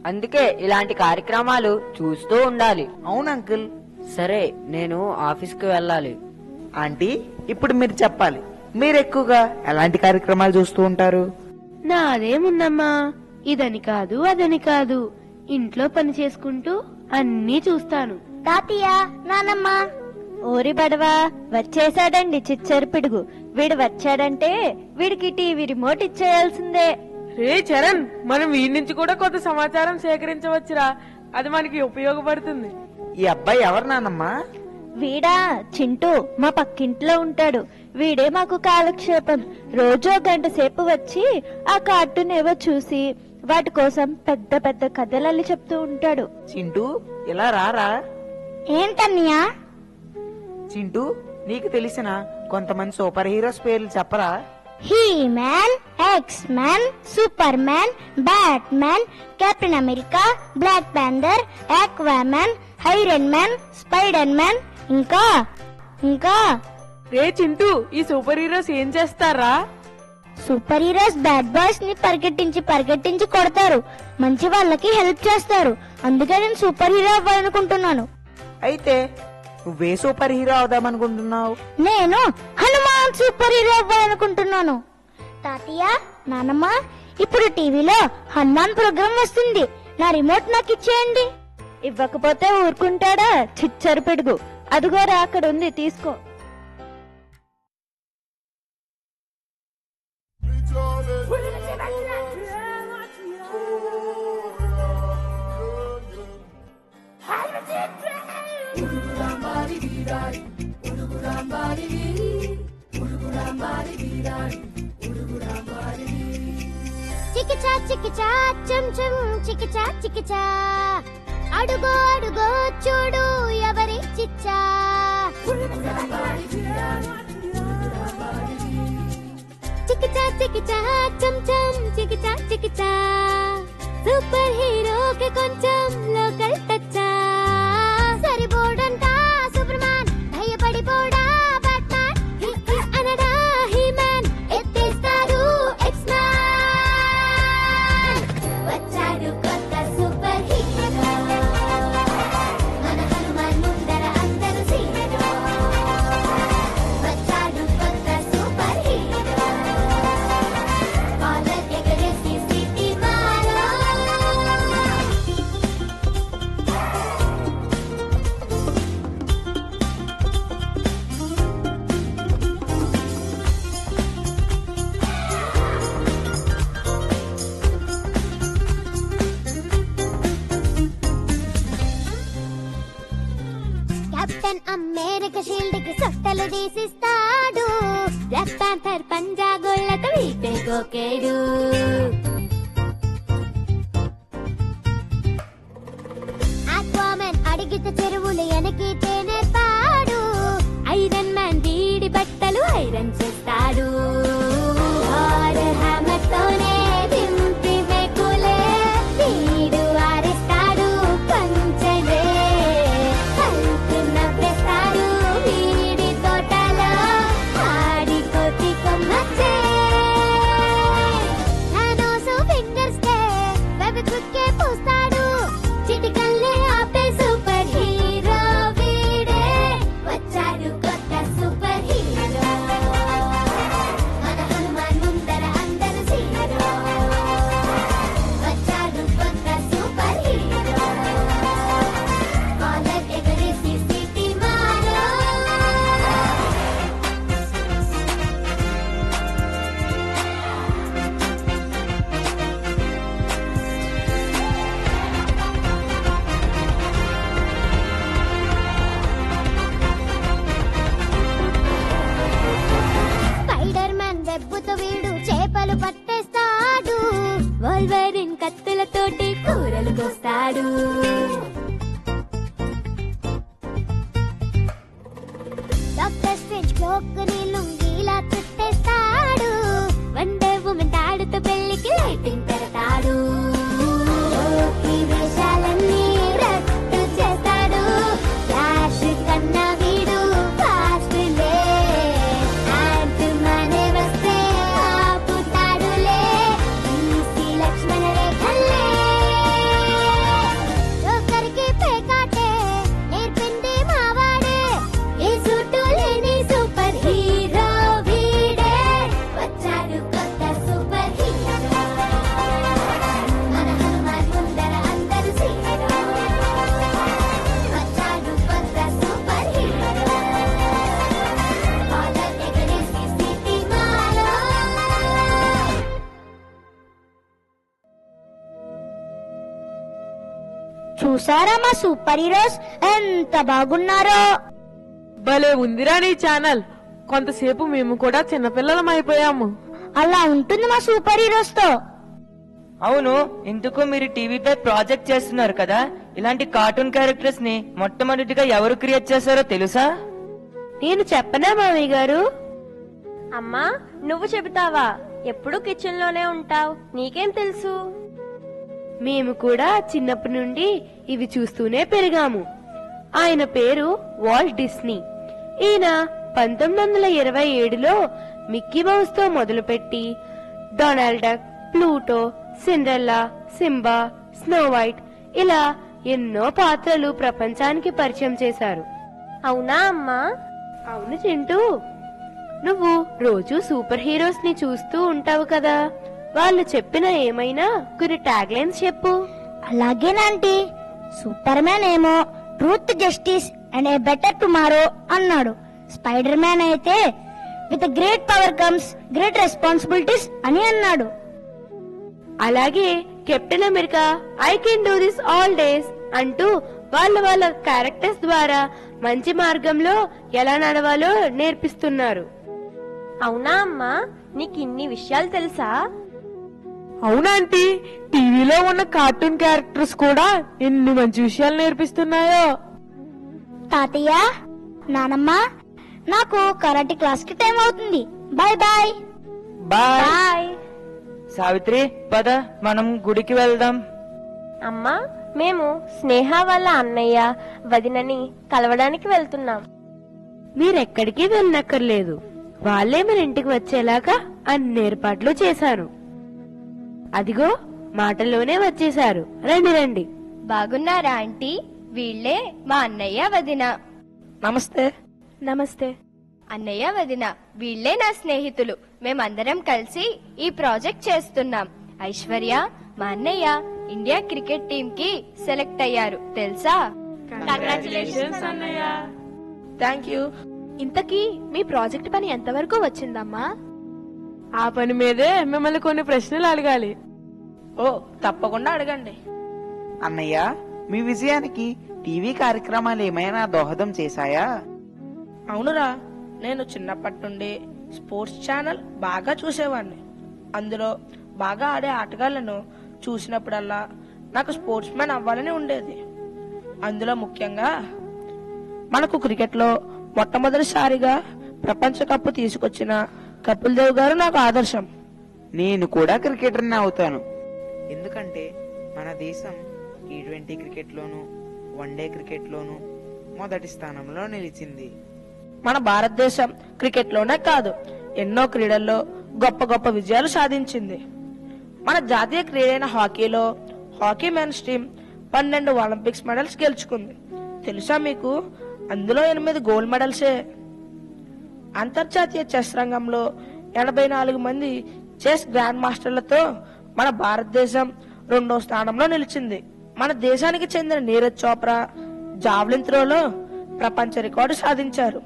E: అందుకే ఇలాంటి కార్యక్రమాలు చూస్తూ ఉండాలి.
G: అవును అంకుల్.
E: సరే, నేను ఆఫీస్కి వెళ్ళాలి.
G: ఆంటీ, ఇప్పుడు మీరు చెప్పాలి, మీరు ఎక్కువగా ఎలాంటి కార్యక్రమాలు చూస్తూ ఉంటారు?
B: నాదేముందమ్మా, ఇదని కాదు అదని కాదు, ఇంట్లో పని చేసుకుంటూ అన్నీ చూస్తాను.
F: తాతయ్య, నానమ్మ, ఓరి బడవా వచ్చేసాడండి చిచ్చరి పిడుగు. వీడు వచ్చాడంటే వీడికి టీవీ రిమోట్ ఇచ్చేయాల్సిందే.
H: రే చరణ్, మనం వీడి నుంచి కూడా కొంత సమాచారం సేకరించవచ్చురా, అది మనకి ఉపయోగపడుతుంది.
G: ఈ అబ్బాయి ఎవరు నానమ్మా?
F: వీడా చింటూ, మా పక్కింట్లో ఉంటాడు. వీడే మాకు కాలక్షేపం. రోజో గంట సేపు వచ్చి ఆ కార్టూన్ ఏవో చూసి వాటి కోసం పెద్ద పెద్ద కథలల్లి చెప్తూ ఉంటాడు.
G: చింటూ, ఇలా రారా.
F: ఏంటన్నయ్యా?
G: చింటూ, నీకు తెలిసిన కొంతమంది సూపర్ హీరోస్ పేర్లు చెప్పరా?
F: He man, X man, super man, bat man, captain America, black panther, aquaman, iron man, spider man, ఇంకా ఇంకా.
H: రే చింటూ, ఈ సూపర్ హీరోస్ ఏం చేస్తారా?
F: సూపర్ హీరోస్ బ్యాడ్ బాయ్స్ ని పరిగెట్టించి కొడతారు. మంచి వాళ్ళకి హెల్ప్ చేస్తారు. అందుకే నేను సూపర్ హీరో అవ్వాలనుకుంటున్నాను.
G: అయితే నువ్వే సూపర్ హీరో అవుదామనుకుంటున్నావు?
F: నేను హనుమాన్ సూపర్ హీరో అవ్వాలనుకుంటున్నాను. తాతయ్య, నానమ్మ, ఇప్పుడు టీవీలో హనుమాన్ ప్రోగ్రాం వస్తుంది. నా రిమోట్ నాకు ఇచ్చేయండి. ఇవ్వకపోతే ఊరుకుంటాడా చిచ్చరు పిడుగు? అదిగోరా అక్కడ ఉంది, తీసుకో.
A: చికిచా చికిచా చం చం చికిచా చికిచా అడుగో అడుగో చూడు ఎవరి చిచ్చా చికిచా చికిచా చం చం చికిచా చికిచా సూపర్ హీరోకి కొంచెం లోకల్ టచ్చా సరిపోడంతా సూపర్మాన్ భయపడిపోడా బ్యాట్మాన్ అనడా హీమ్యాన్ ఎత్తేస్తాడు ఎక్స్మ్యాన్ వచ్చాడు కొత్త సూపర్ హీరో మన హనుమాన్ ముందర అందరూ సీరో వచ్చాడు కొత్త సూపర్ హీరో కాలర్ ఎగరేసి సిటీ మారో కెప్టెన్ అమెరికా షీల్డ్ కి సొట్టలు తీసిస్తాడు బ్లాక్ ప్యాంథర్ పంజా గొళ్ళతో వీటే గోకేడు ఆక్వామెన్ అడిగితే చెరువులు ఎనకితే నేర్పాడు ఐరన్ మ్యాన్ వీడి బట్టలు ఐరన్ చేస్తాడు హ్యామర్ తోనే దింపి వెకులే వీడు ఆరేస్తాడు పంచలే కల్పున ప్రేస్తాడు వీడి తోటలో ఆడి కోతి కొమ్మచ్చే థానోస్ ఫింగర్స్ కే ఫెవిక్విక్ పూస్తాడు చిటికల్లే ఆపే సూపర్ హీరో వీడే వచ్చాడు కొత్త సూపర్ హీరో మన హనుమాన్ ముందర అందరూ సీరో వచ్చాడు కొత్త సూపర్ హీరో కాలర్ ఎగరేసి సిటీ మారో స్పైడర్ మ్యాన్ వెబ్బుతో వీడు చేపలు పట్టేస్తాడు వోల్వరిన్ కత్తులతోటి కూరలు కోస్తాడు డాక్టర్ స్ట్రేంజ్ క్లోక్ ని లుంగీలా చుట్టేస్తాడు వండర్ వుమెన్ తాడుతో పెళ్లికి లైటింగ్ పెడతాడు ఈ వేషాలన్నీ రట్టు చేస్తాడు ఫ్లాష్ కన్నా వీడు ఫాస్ట్ లే యాంట్ మనే వస్తే ఆపుతాడులే ఈసీ లక్ష్మణ రేఖలే ఒకరికి పేకాటే నేర్పింది మావాడే ఈ సూటు లేని సూపర్ హీరో వీడే వచ్చాడు కొత్త సూపర్ హీరో మన హనుమాన్ ముందర అందరూ సీరో వచ్చాడు కొత్త సూపర్ హీరో కాలర్ ఎగరేసి సిటీ మారో
F: చూసారా మా సూపర్ హీరోస్ ఎంత బాగున్నారో.
H: భలే ఉందిరా నీ ఛానల్. కొంతసేపు మేము కూడా చిన్నపిల్లలం అయిపోయాము.
F: అలా ఉంటుంది మా సూపర్ హీరోస్ తో.
C: అవును, ఇందుకు మీరు టీవీపై ప్రాజెక్ట్ చేస్తున్నారు కదా, ఇలాంటి కార్టూన్ క్యారెక్టర్స్ ని మొట్టమొదటిగా ఎవరు క్రియేట్ చేశారో తెలుసా?
B: నేను చెప్పనా మామయ్య గారు?
D: అమ్మా నువ్వు చెబుతావా? ఎప్పుడు కిచెన్ లోనే ఉంటావు, నీకేం తెలుసు?
B: మేము కూడా చిన్నప్పటి నుండి ఇవి చూస్తూనే పెరిగాము. ఆయన పేరు వాల్ట్ డిస్నీ. ఈయన 1927లో మిక్కీ మౌస్ తో మొదలుపెట్టి Donald Duck, Pluto, Cinderella, Simba, Snow White ఇలా ఎన్నో పాత్రలు ప్రపంచానికి పరిచయం చేశారు.
D: అవునా అమ్మా?
B: అవును చింటూ, నువ్వు రోజు సూపర్ హీరోస్ ని చూస్తూ ఉంటావు కదా, వాళ్ళు చెప్పిన ఏమైనా కొన్ని ట్యాగ్ లైన్స్ చెప్పు.
F: అలాగేనంటీ. సూపర్ మ్యాన్ ఏమో truth, justice and A better tomorrow అన్నాడు. స్పైడర్ మ్యాన్ అయితే with great power comes great responsibilities అని అన్నాడు.
B: అలాగే captain America I can do this all days అంటూ వాళ్ళ క్యారెక్టర్స్ ద్వారా మంచి మార్గంలో ఎలా నడవాలో నేర్పిస్తున్నారు.
D: అవునా అమ్మా? నీకు ఇన్ని విషయాలు తెలుసా?
H: అవునాంటీ, టీవీలో ఉన్న కార్టూన్ క్యారెక్టర్స్ కూడా ఎన్ని మంచి విషయాలు నేర్పిస్తున్నాయో.
F: తాతయ్య,
A: నానమ్మ, నాకు కరాటే క్లాస్ కి టైం అవుతుంది. Bye bye.
C: బాయ్. సావిత్రి, పద మనం గుడికి వెళ్దాం.
D: అమ్మా, మేము స్నేహ వాళ్ళ అన్నయ్య వదినని కలవడానికి వెళ్తున్నాం.
B: మీరెక్కడికి వెళ్ళనక్కర్లేదు, వాళ్ళే మన ఇంటికి వచ్చేలాగా అన్ని ఏర్పాట్లు చేశారు. అదిగో మాటల్లోనే వచ్చేశారు. రండి రండి.
O: బాగున్నారా ఆంటీ? వీళ్ళే మా అన్నయ్య వదిన.
D: నమస్తే.
B: నమస్తే
O: అన్నయ్య వదిన, వీళ్ళే నా స్నేహితులు. మేమందరం కలిసి ఈ ప్రాజెక్ట్ చేస్తున్నాం. ఐశ్వర్య, మా అన్నయ్య ఇండియా క్రికెట్ టీం కి సెలెక్ట్ అయ్యారు, తెలుసా?
H: కంగ్రాచులేషన్స్ అన్నయ్య.
D: Thank you.
B: ఇంతకీ మీ ప్రాజెక్ట్ పని ఎంతవరకు వచ్చిందమ్మా?
H: ఆ పని మీదే మిమ్మల్ని కొన్ని ప్రశ్నలు అడగాలి.
P: ఓ, తప్పకుండా అడగండి.
G: అన్నయ్య, మీ విజయానికి టీవీ కార్యక్రమాలు ఏమైనా దోహదం చేశాయా?
P: అవునురా, నేను చిన్నప్పటి నుండి స్పోర్ట్స్ ఛానల్ బాగా చూసేవాడిని. అందులో బాగా ఆడే ఆటగాళ్లను చూసినప్పుడల్లా నాకు స్పోర్ట్స్ మ్యాన్ అవ్వాలని ఉండేది. అందులో ముఖ్యంగా మనకు క్రికెట్లో మొట్టమొదటిసారిగా ప్రపంచ కప్ తీసుకొచ్చిన కపిల్ దేవ్ గారు నాకు ఆదర్శం.
G: నేను కూడా క్రికెటర్ని అవుతాను. ఎందుకంటే మన దేశం T20 క్రికెట్లోను, వన్డే క్రికెట్లోను మొదటి స్థానంలో నిలిచింది.
P: మన భారతదేశం క్రికెట్లోనే కాదు, ఎన్నో క్రీడల్లో గొప్ప గొప్ప విజయాలు సాధించింది. మన జాతీయ క్రీడైన హాకీలో hockey men's team 12 Olympics medals గెలుచుకుంది. తెలుసా మీకు? అందులో 8 గోల్డ్ మెడల్సే. అంతర్జాతీయ చెస్ రంగంలో 84 మంది చెస్ గ్రాండ్ మాస్టర్లతో మన భారతదేశం 2వ స్థానంలో నిలిచింది. మన దేశానికి చెందిన నీరజ్ చోప్రా జావ్లిన్ త్రోలో ప్రపంచ రికార్డు సాధించారు.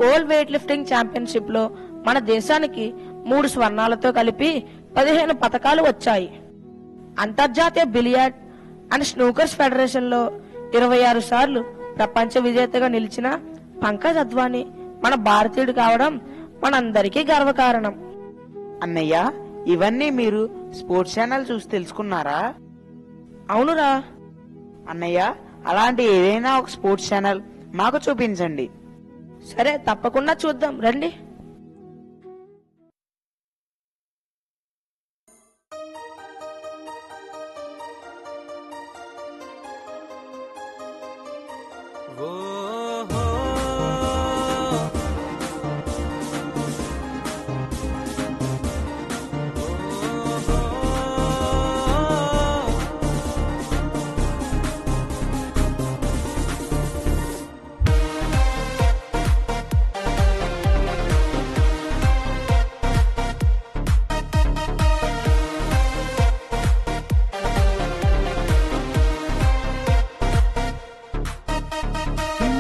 P: వరల్డ్ వెయిట్ లిఫ్టింగ్ ఛాంపియన్షిప్ లో మన దేశానికి 3 స్వర్ణాలతో కలిపి 15 పతకాలు వచ్చాయి. అంతర్జాతీయ బిలియార్డ్ అండ్ స్నూకర్స్ ఫెడరేషన్ లో 26 సార్లు ప్రపంచ విజేతగా నిలిచిన పంకజ్ అద్వానీ మన భారతీయుడు కావడం మనందరికీ గర్వకారణం.
G: అన్నయ్య, ఇవన్నీ మీరు స్పోర్ట్స్ ఛానల్ చూసి తెలుసుకున్నారా?
P: అవునురా.
G: అన్నయ్య, అలాంటి ఏదైనా ఒక స్పోర్ట్స్ ఛానల్ మాకు చూపించండి.
P: సరే, తప్పకుండా చూద్దాం, రండి.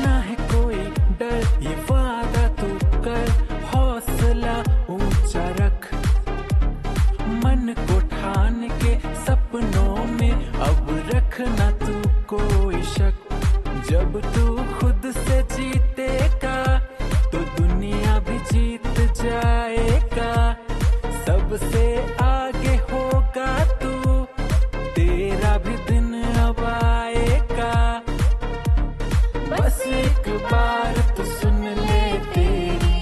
K: ना है कोई डर, ये वादा तू कर, हौसला ऊंचा रख, मन को ठान के सपनों में अब रखना तू कोई शक। जब तू खुद से जीतेगा तो दुनिया भी जीत जाएगा, सबसे आगे होगा तू, तेरा भी दिन अब आएगा। बस एक बार तो सुन ले तेरी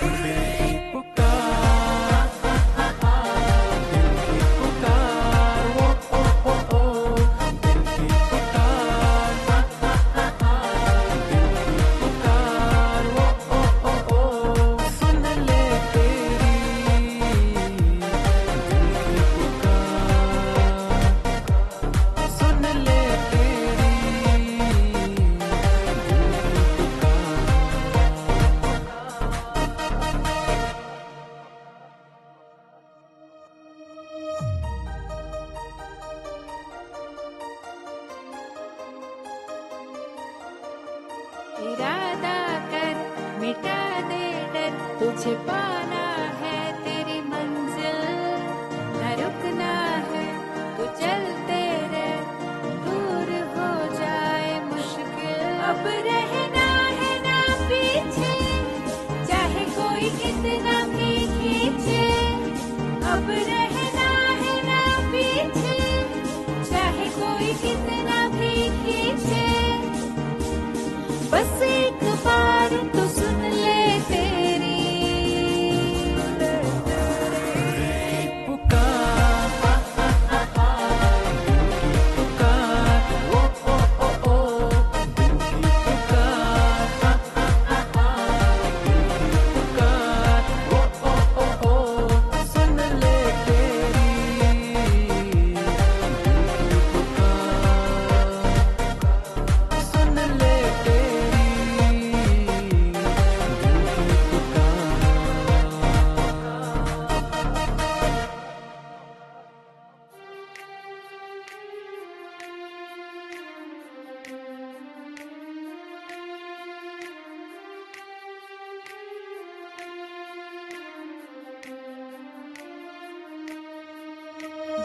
K: दिल की पुकार, दिल की पुकार, ओ ओ ओ ओ, दिल की पुकार, दिल की पुकार, ओ ओ ओ ओ, सुन ले तेरी दिल की पुकार, सुन ले
L: इरादा कर मिटा दे डर, तुझे पाना है तेरी मंजिल, न रुकना है तू चलते रह, दूर हो जाए मुश्किल, अब रहना है ना पीछे, चाहे कोई कितना भी खींचे, अब रहना है ना पीछे, चाहे कोई कितना भी खींचे, बस एक बार तो सुन ले तेरी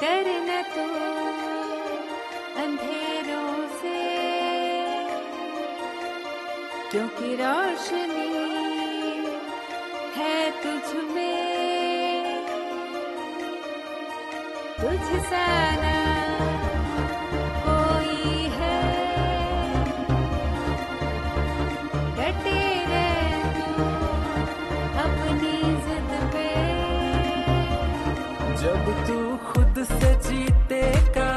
L: डरना तो अंधेरों से क्योंकि रोशनी है तुझ में तुझ सा ना कोई है डटे रहे तू अपनी जिद पे
K: जब तू खुद से जीतेगा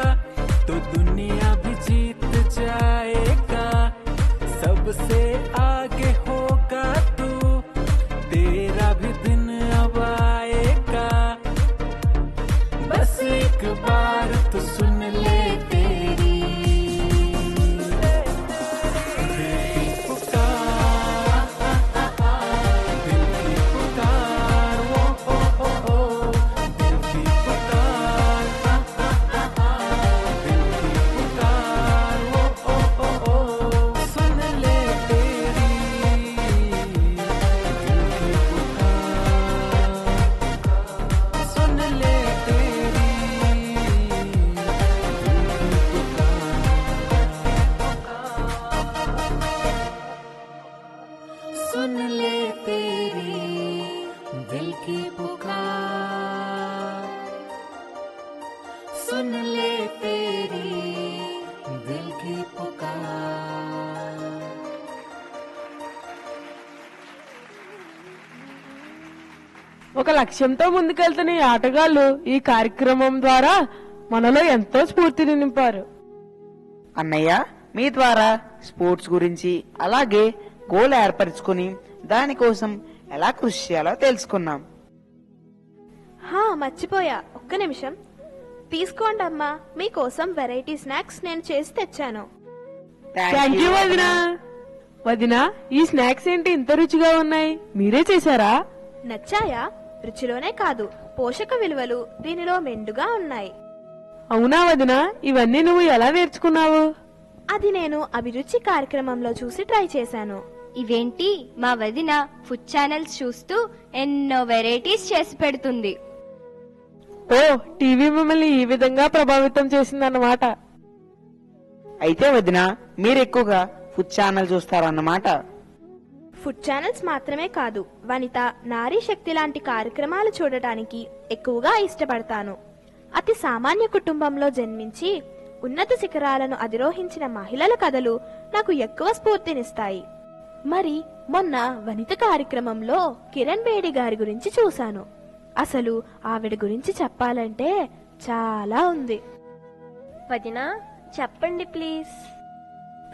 K: तो दुनिया भी जीत जाएगा सबसे आगे होगा तू तेरा भी दिन अब आएगा बस एक बार तो सुन ले तेरी सुन ले तेरी दिल की पुकार सुन ले तेरी दिल की पुकार
H: ఒక లక్ష్యంతో ముందుకెళ్తున్న ఈ ఆటగాళ్లు ఈ కార్యక్రమం ద్వారా మనలో ఎంతో స్ఫూర్తిని నింపారు.
G: అన్నయ్య, మీ ద్వారా స్పోర్ట్స్ గురించి అలాగే గోల్ ఏర్పరచుకుని దానికోసం ఎలా కృషి చేయాలో తెలుసుకున్నాం.
Q: మర్చిపోయా, ఒక్క నిమిషం. తీసుకోండి అమ్మా, మీకోసం వెరైటీ స్నాక్స్ నేను చేసి తెచ్చాను.
H: థ్యాంక్ యూ వదినా. వదినా, ఈ స్నాక్స్ ఏంటి ఇంత రుచిగా ఉన్నాయి? మీరే చేశారా?
Q: నచ్చాయా? రుచిలోనే కాదు, పోషక విలువలు దీనిలో మెండుగా ఉన్నాయి.
H: అవునా వదినా, ఇవన్నీ నువ్వు ఎలా నేర్చుకున్నావు?
Q: అది నేను అభిరుచి కార్యక్రమంలో చూసి ట్రై చేశాను.
O: ఇవేంటి, మా వదిన ఫుడ్ ఛానల్స్ చూస్తూ ఎన్నో వెరైటీస్ చేసి పెడుతుంది.
H: ఓ, టీవీ మిమ్మల్ని ఈ విధంగా ప్రభావితం చేసిందన్నమాట.
G: అయితే వదినా, మీరు ఎక్కువగా ఫుడ్ ఛానల్ చూస్తారన్నమాట.
Q: ఫుడ్ ఛానల్స్ మాత్రమే కాదు, వనిత, నారీ శక్తి లాంటి కార్యక్రమాలు చూడటానికి ఎక్కువగా ఇష్టపడతాను. అతి సామాన్య కుటుంబంలో జన్మించి ఉన్నత శిఖరాలను అధిరోహించిన మహిళల కథలు నాకు ఎక్కువ స్ఫూర్తినిస్తాయి. మరి మొన్న వనిత కార్యక్రమంలో కిరణ్ బేడి గారి గురించి చూశాను. అసలు ఆవిడ గురించి చెప్పాలంటే చాలా ఉంది.
D: వదినా, చెప్పండి ప్లీజ్.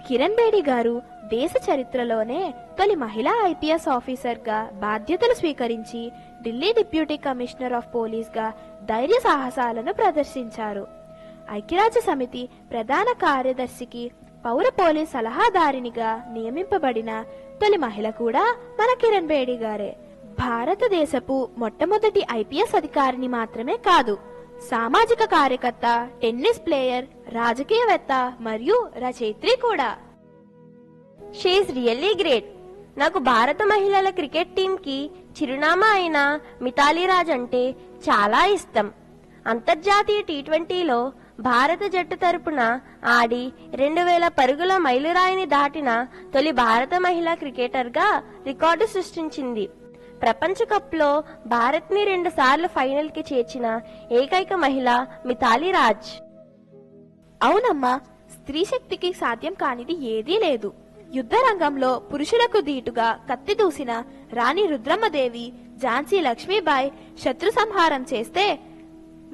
Q: కిరణ్ బేడి గారు దేశ చరిత్రలోనే తొలి మహిళా ఐపీఎస్ ఆఫీసర్ గా బాధ్యతలు స్వీకరించి Delhi deputy commissioner of police గా ధైర్య సాహసాలను ప్రదర్శించారు. ఐక్యరాజ్య సమితి ప్రధాన కార్యదర్శికి పౌర పోలీస్ సలహాదారినిగా నియమింపబడిన తొలి మహిళ కూడా మన కిరణ్ బేడి గారే. భారతదేశపు మొట్టమొదటి ఐపీఎస్ అధికారిని మాత్రమే కాదు, సామాజిక కార్యకర్త, టెన్నిస్ ప్లేయర్, రాజకీయవేత్త మరియు రచయిత్రి కూడా.
D: She is really great. నాకు భారత మహిళల క్రికెట్ టీంకి చిరునామా అయిన మితాలీ రాజ్ అంటే చాలా ఇష్టం. అంతర్జాతీయ టీ20లో భారత జట్టు తరపున ఆడి 2000 పరుగుల మైలురాయిని దాటిన తొలి భారత మహిళా క్రికెటర్గా రికార్డు సృష్టించింది. ప్రపంచ కప్లో భారత్ని 2 సార్లు ఫైనల్ కి చేర్చిన ఏకైక మహిళ మితాలీ రాజ్.
Q: అవునమ్మా, స్త్రీ శక్తికి సాధ్యం కానిది ఏదీ లేదు. యుద్ధ రంగంలో పురుషులకు దీటుగా కత్తి దూసిన రాణి రుద్రమ్మదేవి, ఝాన్సీ లక్ష్మీబాయి శత్రు సంహారం చేస్తే,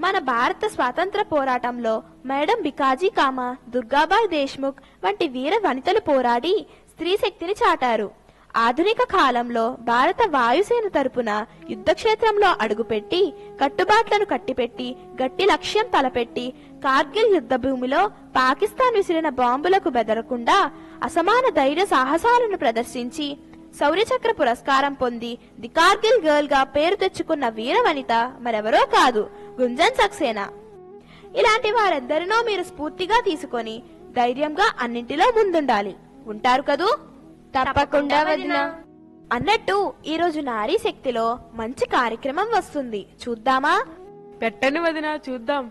Q: మన భారత స్వాతంత్ర పోరాటంలో మేడం బికాజీ కామా, దుర్గాబాయ్ దేశ్ముఖ్ వంటి వీర వనితలు పోరాడి స్త్రీ శక్తిని చాటారు. ఆధునిక కాలంలో భారత వాయుసేన తరపున యుద్ధక్షేత్రంలో అడుగుపెట్టి కట్టుబాట్లను కట్టిపెట్టి గట్టి లక్ష్యం తలపెట్టి కార్గిల్ యుద్ధ భూమిలో పాకిస్తాన్ విసిరిన బాంబులకు బెదరకుండా అసమాన ధైర్య సాహసాలను ప్రదర్శించి శౌర్యచక్ర పురస్కారం పొంది ది కార్గిల్ గర్ల్ గా పేరు తెచ్చుకున్న వీర వనిత మరెవరో కాదు, గుంజన్ సక్సేనా. ఇలాంటి వారెందరినో మీరు స్ఫూర్తిగా తీసుకొని ధైర్యంగా అన్నింటిలో ముందుండాలి. ఉంటారు కదూ?
O: తప్పకుండా వదినా.
Q: అన్నట్టు ఈ రోజు నారీ శక్తిలో మంచి కార్యక్రమం వస్తుంది, చూద్దామా?
H: పెట్టండి వదినా, చూద్దాం.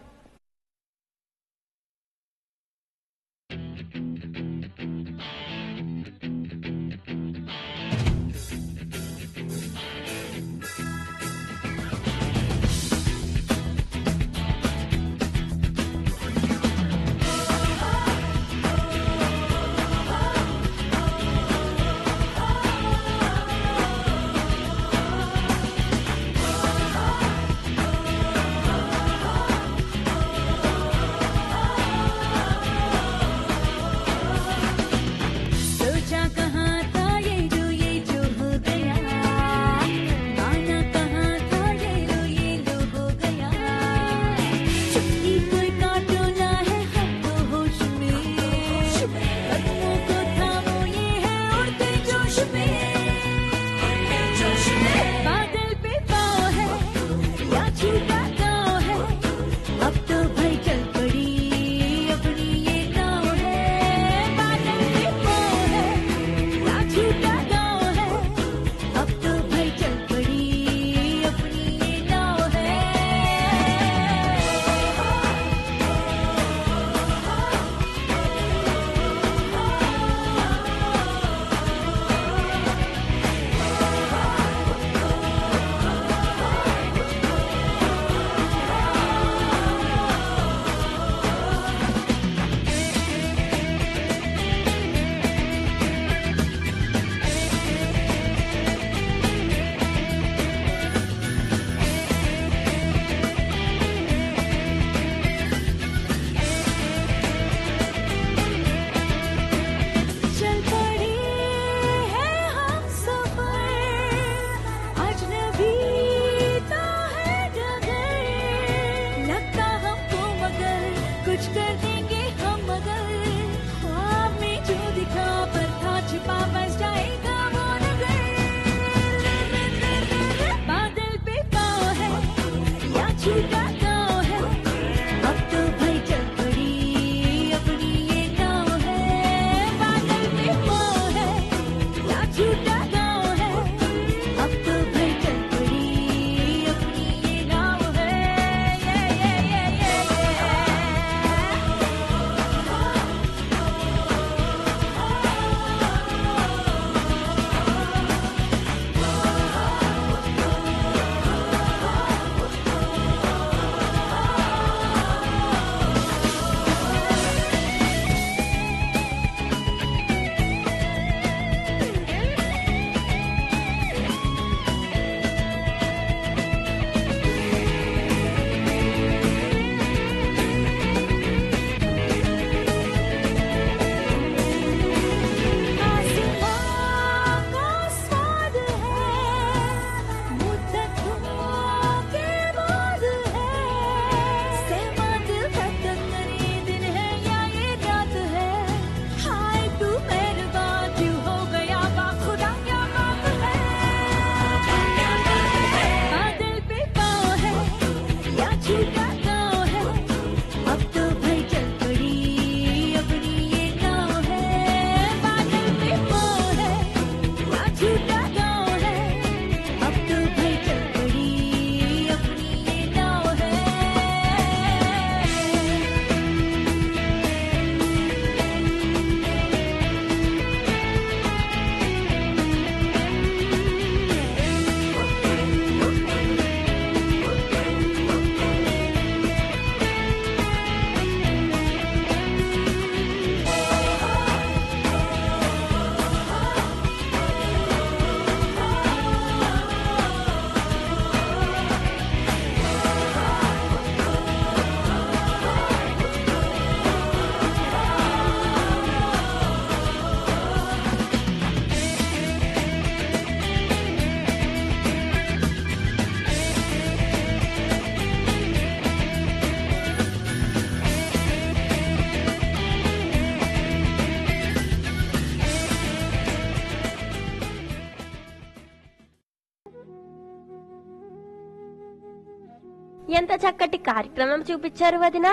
D: ఎంత చక్కటి కార్యక్రమం చూపించారు వదినా.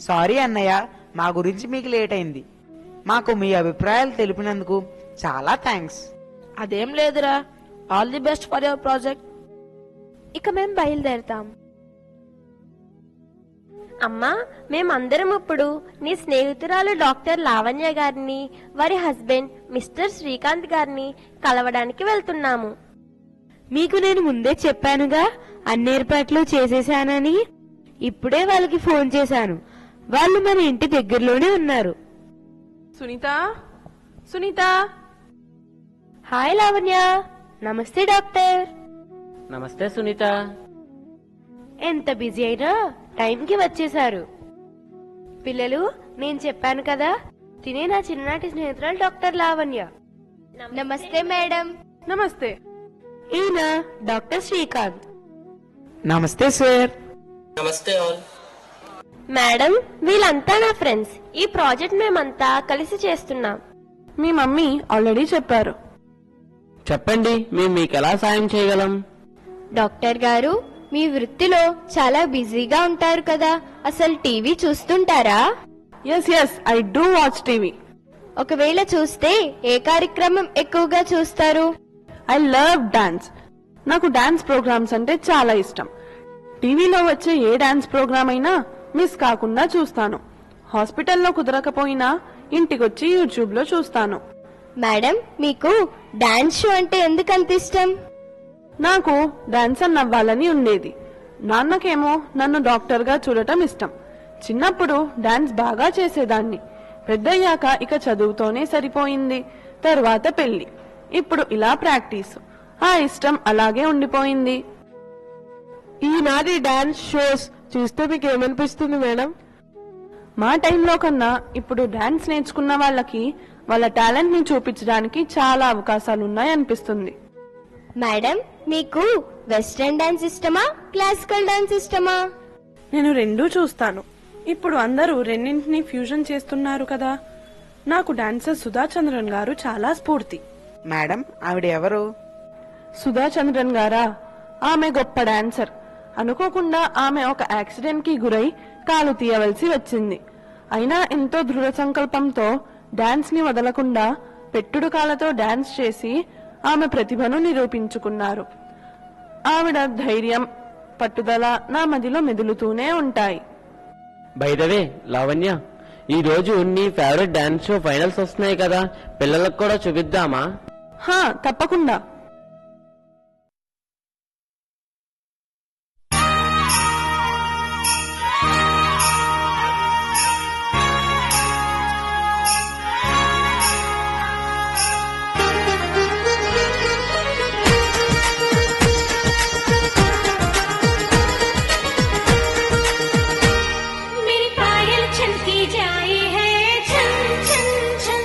G: సారీ అన్నయ్య, మా గురించి మీకు లేట్ అయింది. మాకు మీ అభిప్రాయాలు తెలిపినందుకు చాలా థ్యాంక్స్.
P: అదేం లేదురా, all the best for your project.
Q: ఇక మేం బయలుదేరతాం.
D: అమ్మా, మేమందరం ఇప్పుడు నీ స్నేహితురాలు డాక్టర్ లావణ్య గారిని, వారి హస్బెండ్ మిస్టర్ శ్రీకాంత్ గారిని కలవడానికి వెళ్తున్నాము.
B: మీకు నేను ముందే చెప్పానుగా అన్ని ఏర్పాట్లు చేసేశానని. ఇప్పుడే వాళ్ళకి ఫోన్ చేశాను. వాళ్ళు మన ఇంటి దగ్గరలోనే ఉన్నారు.
H: సునీత, సునీత.
B: హాయ్ లావణ్య. నమస్తే డాక్టర్.
E: నమస్తే సునీత.
B: ఎంత బిజీ అయినా టైంకి వచ్చేశారు. పిల్లలు, నేను చెప్పాను కదా, తినే నా చిన్ననాటి స్నేహితురాలు డాక్టర్ లావణ్య.
O: నమస్తే మేడం.
H: నమస్తే.
B: ఈయన డాక్టర్ శ్రీకాంత్.
G: నమస్తే సార్.
R: నమస్తే ఆల్.
D: మేడం, వీళ్ళంతా నా ఫ్రెండ్స్. ఈ ప్రాజెక్ట్ మేమంతా కలిసి చేస్తున్నాం.
H: మీ మమ్మీ ఆల్రెడీ చెప్పారు.
R: చెప్పండి, మేము మీకు ఎలా సాయం చేయగలం?
O: డాక్టర్ గారు, మీ వృత్తిలో చాలా బిజీగా ఉంటారు కదా, అసలు టీవీ చూస్తుంటారా?
H: Yes I do watch TV.
O: ఒకవేళ చూస్తే ఏ కార్యక్రమం ఎక్కువగా చూస్తారు?
H: I love dance. నాకు డాన్స్ ప్రోగ్రామ్స్ అంటే చాలా ఇష్టం. టీవీలో వచ్చే ఏ డాన్స్ ప్రోగ్రామ్ అయినా మిస్ కాకుండా చూస్తాను. హాస్పిటల్లో కుదరకపోయినా ఇంటికొచ్చి యూట్యూబ్ లో చూస్తాను.
O: మేడం, మీకు డాన్స్ షో అంటే ఎందుకంత ఇష్టం?
H: నాకు డాన్సర్ అవ్వాలని ఉండేది. నాన్నకేమో నన్ను డాక్టర్ గా చూడటం ఇష్టం. చిన్నప్పుడు డాన్స్ బాగా చేసేదాన్ని. పెద్దయ్యాక ఇక చదువుతోనే సరిపోయింది. తర్వాత పెళ్లి, ఇప్పుడు ఇలా ప్రాక్టీస్. ఆ ఇష్టం అలాగే ఉండిపోయింది.
P: ఈనాటి డాన్స్ షోస్ చూస్తే మీకు ఏమనిపిస్తుంది మేడం?
H: మా టైంలో కన్నా ఇప్పుడు డాన్స్ నేర్చుకున్న వాళ్ళకి వాళ్ళ టాలెంట్ ని చూపించడానికి చాలా అవకాశాలు ఉన్నాయనిపిస్తుంది.
O: మేడం, మీకు వెస్ట్రన్ డాన్స్ ఇష్టమా, క్లాసికల్ డాన్స్ ఇష్టమా?
H: నేను రెండూ చూస్తాను. ఇప్పుడు అందరూ రెండింటిని ఫ్యూజన్ చేస్తున్నారు కదా. నాకు డాన్సర్ సుధా చంద్రన్ గారు చాలా స్ఫూర్తి.
G: మేడం, ఆవిడ ఎవరు?
H: సుధా చంద్రన్ గారా? ఆమె గొప్ప డాన్సర్. అనుకోకుండా ఆమె ఒక యాక్సిడెంట్ కి గురై కాలు తీయవలసి వచ్చింది. అయినా ఎంతో దృఢ సంకల్పంతో డాన్స్ ని వదలకుండా పెట్టుడు కాలతో డాన్స్ చేసి ఆమె ప్రతిభను నిరూపించుకున్నారు. ఆవిడ ధైర్యం, పట్టుదల నా మదిలో మెదులుతూనే ఉంటాయి.
R: బై ద వే లావణ్య, ఈ రోజు నీ ఫేవరెట్ డాన్స్ షో ఫైనల్స్ వస్తున్నాయి కదా, పిల్లలకు కూడా చూపిద్దామా?
H: హా, తప్పకుండా.
M: मेरी पायल छनकी जाए है छन छन छन।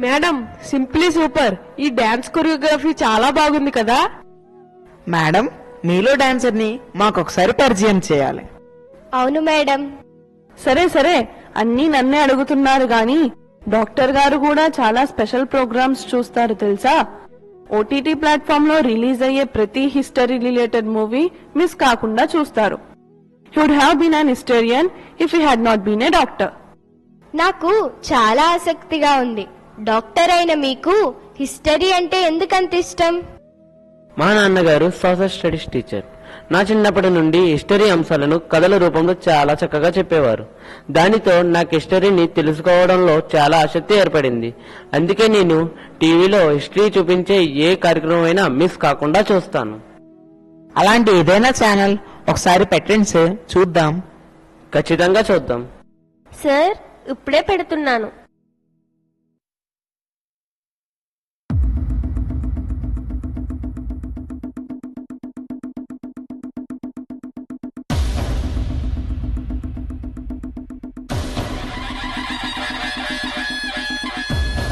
B: Madam simply super. ఈ డాన్స్ కొరియోగ్రఫీ చాలా బాగుంది కదా.
G: మేడం మీలో డాన్సర్ ని మాకొకసారి పరిచయం చేయాలి.
O: అవును మేడం.
H: సరే సరే అన్నీ నన్నే అడుగుతున్నారు గాని డాక్టర్ గారు కూడా చాలా స్పెషల్ ప్రోగ్రామ్స్ చూస్తారు తెలుసా. ఓటీటీ ప్లాట్ఫామ్ లో రిలీజ్ అయ్యే ప్రతి హిస్టరీ రిలేటెడ్ మూవీ మిస్ కాకుండా చూస్తారు. Would have been an historian if you had not been a doctor.
O: నాకు చాలా ఆసక్తిగా ఉంది. డాక్టర్ అయిన మీకు హిస్టరీ అంటే ఎందుకంత ఇష్టం?
R: మా నాన్నగారు సోషల్ స్టడీస్ టీచర్. నా చిన్నప్పటి నుండి హిస్టరీ అంశాలను కథల రూపంలో చాలా చక్కగా చెప్పేవారు. దానితో నాకు హిస్టరీని తెలుసుకోవడంలో చాలా ఆసక్తి ఏర్పడింది. అందుకే నేను టీవీలో హిస్టరీ చూపించే ఏ కార్యక్రమం అయినా మిస్ కాకుండా చూస్తాను.
G: అలాంటి ఏదైనా ఛానల్ ఒకసారి పెట్టండి సార్, చూద్దాం.
R: ఖచ్చితంగా చూద్దాం
D: సార్. ఇప్పుడే పెడుతున్నాను.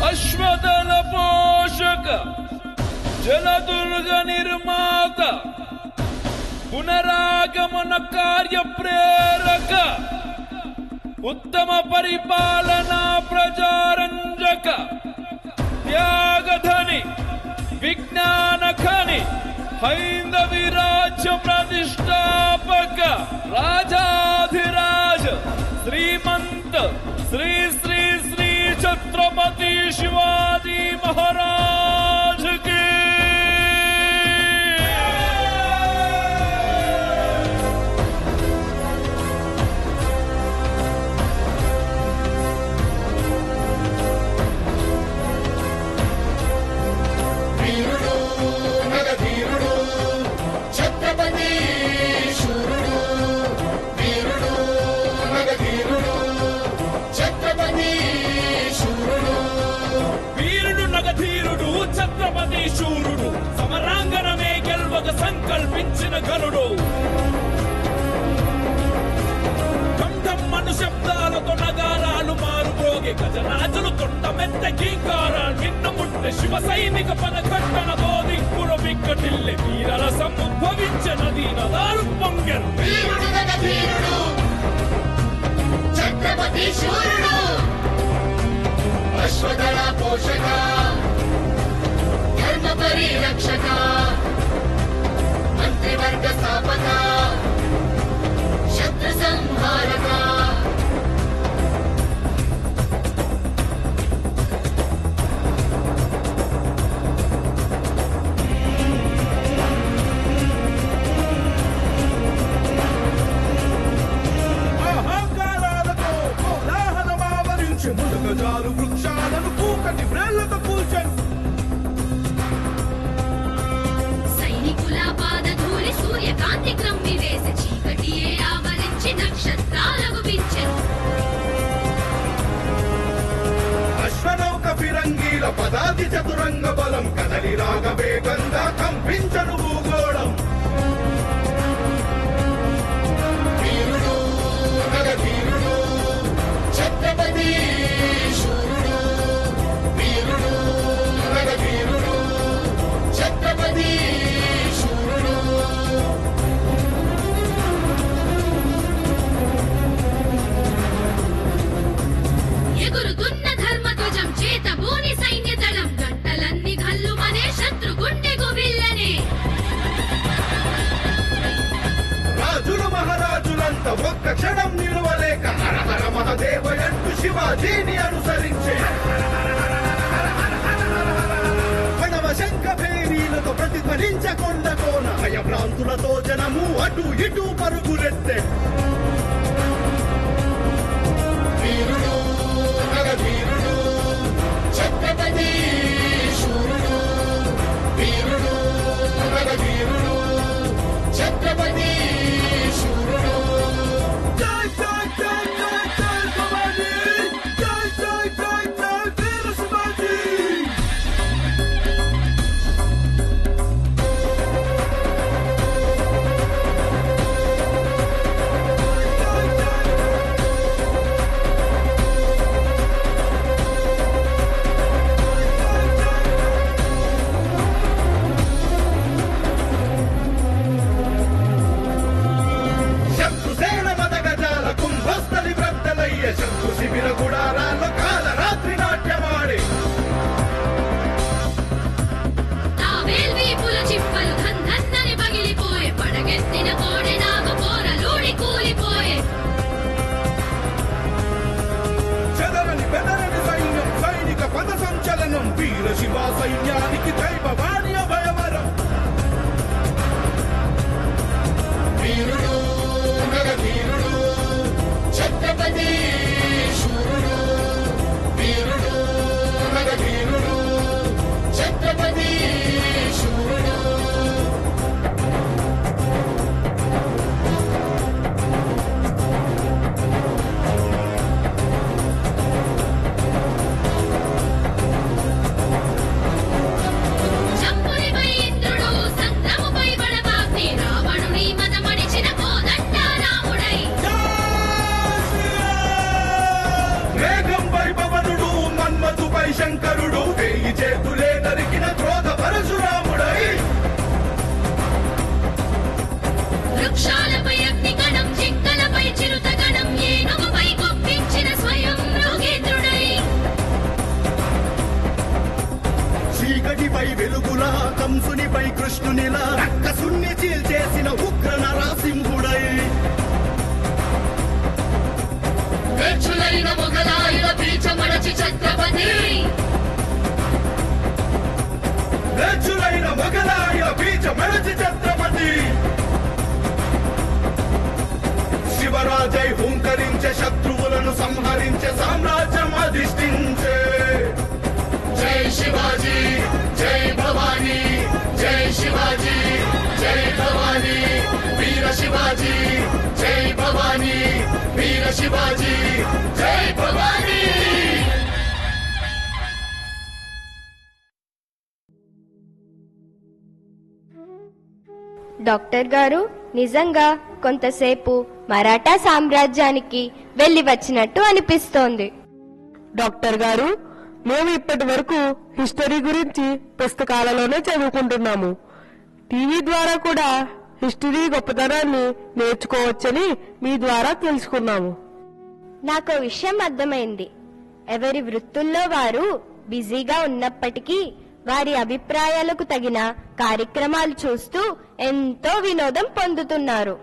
S: అశ్వదళ పోషక జలదుర్గ నిర్మాత పునరాగమన కార్య ప్రేరక ఉత్తమ పరిపాలనా ప్రజారంజక త్యాగధని విజ్ఞాన ఖని హైందవి రాజ్య ప్రతిష్టాపక రాజాధిరాజ శ్రీమంత శ్రీ శ్రీ శ్రీ ఛత్రపతి శివాజీ మహారాజ్ కి శూరుడు సమరాంగణమే గెల్వగ సంకల్పించిన గనుడు. కంఠమ్మను శబ్దాలతో నగారాలు మారుపోగే గజరాజులు తొండమెత్త గీకారాలు నిన్నముట్టే శివ సైనిక పదఘట్టనతో దిక్కుల బిక్కటిల్లె వీరరసం ఉద్భవించిన దీనదారు పొంగెను.
M: ఛత్రపతి శూరుడు అశ్వదళ పోషక ధర్మ పరిరక్షక మంత్రివర్గ స్థాపక శత్రు సంహారక
S: అహంకారాలతో కోలాహలమావరించి ముడుగజాలు వృక్షాలను పూకటి వ్రేళ్లతో కూల్చెను.
M: సైనికుల పాదధూళి సూర్యకాంతి క్రమ్మి వేసి చీకటియే ఆవరించి నక్షత్రాలకు పిచ్చెను.
S: అశ్వనౌక ఫిరంగీల పదాతి చతురంగ బలం కదలి రాగవేగంగా కంపించను భూగోళం.
M: వీరుడు నగధీరుడు ఛత్రపతి శూరుడు వీరుడు నగధీరుడు ఛత్రపతి శూరుడు. ఎగురుతున్న ధర్మధ్వజం చేత భూని సైన్య దళం గంటలన్నీ గల్లుమనే శత్రు గుండెకు విల్లనే.
S: రాజులు మహారాజులంతా ఒక్క క్షణం నిలువలేక హరహర మహదేవయంటూ శివాజీని అనుసరించే ప్రణవ శంఖ భేరీలతో ప్రతిధ్వనించకొండ కోన భయభ్రాంతులతో జనము అటు ఇటు పరుగులెత్తే.
M: వీరుడు నగధీరుడు ఛత్రపతి శూరుడు వీరుడు నగధీరుడు ఛత్రపతి శూరుడు.
S: జై జై జై జై జై శివాజీ జై జై జై జై వీర శివాజీ. శత్రుసేన మదగజాల కుంభస్థలి వ్రద్దలయ్య శత్రు శిబిర గుడారాల్లో కాల రాత్రి నాట్యమాడి
L: నా వేల్వీపుల చిప్పలు ధన్నని పగిలిపోయే పడగెత్తిన కోడె నాగు కోరలూడి కూలిపోయే
S: చెదరని బెదరని సైన్యం సైనిక పద సంచలనం వీర శివ సైన్యానికి దైవవాణి అభయవరం వీరుడు నరధీరుడు ఛత్రపతి శూరుడు వీరుడు నరధీరుడు ఛత్రపతి శూరుడు
L: చంపునిపై ఇంద్రుడు సంద్రముపై బడబాగ్ని రావణుని మదమడిచిన కోదండ రాముడై
S: మేఘంపై పవనుడు మన్మధుపై శంకరుడు వేయి చేతులే నరికిన క్రోధ పరశురాముడై
L: వృక్షాలపై అగ్నిగణం జింకలపై చిరుతగణం ఏనుగుపై కొప్పించిన స్వయం మృగేంద్రుడై
S: చీకటిపై వెలుగులా కంసునిపై కృష్ణునిలా రక్కసుణ్ణి చీల్చేసిన ఉగ్ర నరసింహుడై
L: వేచులైన మొగలాయుల పీచమడచి ఛత్రపతి
S: వేచులైన మొగలాయ బీజ మెడచి ఛత్రపతి శివరాజై హుంకరించే శత్రువులను సంహరించే సామ్రాజ్యం అధిష్ఠించే జై శివాజీ జై భవానీ జై శివాజీ జై భవానీ వీర శివాజీ జై భవానీ వీర శివాజీ జై భవానీ
O: డాక్టర్ గారు నిజంగా కొంతసేపు మరాఠా సామ్రాజ్యానికి వెళ్లి వచ్చినట్టు అనిపిస్తోంది.
P: డాక్టర్ గారు మేము ఇప్పటి వరకు హిస్టరీ గురించి పుస్తకాలలోనే చదువుకుంటున్నాము. టీవీ ద్వారా కూడా హిస్టరీ గొప్పతనాన్ని నేర్చుకోవచ్చని మీ ద్వారా తెలుసుకున్నాము.
O: నాకు విషయం అర్థమైంది. ఎవరి వృత్తుల్లో వారు బిజీగా ఉన్నప్పటికీ వారి అభిప్రాయాలకు తగిన కార్యక్రమాలు చూస్తూ ఎంతో వినోదం పొందుతున్నారు.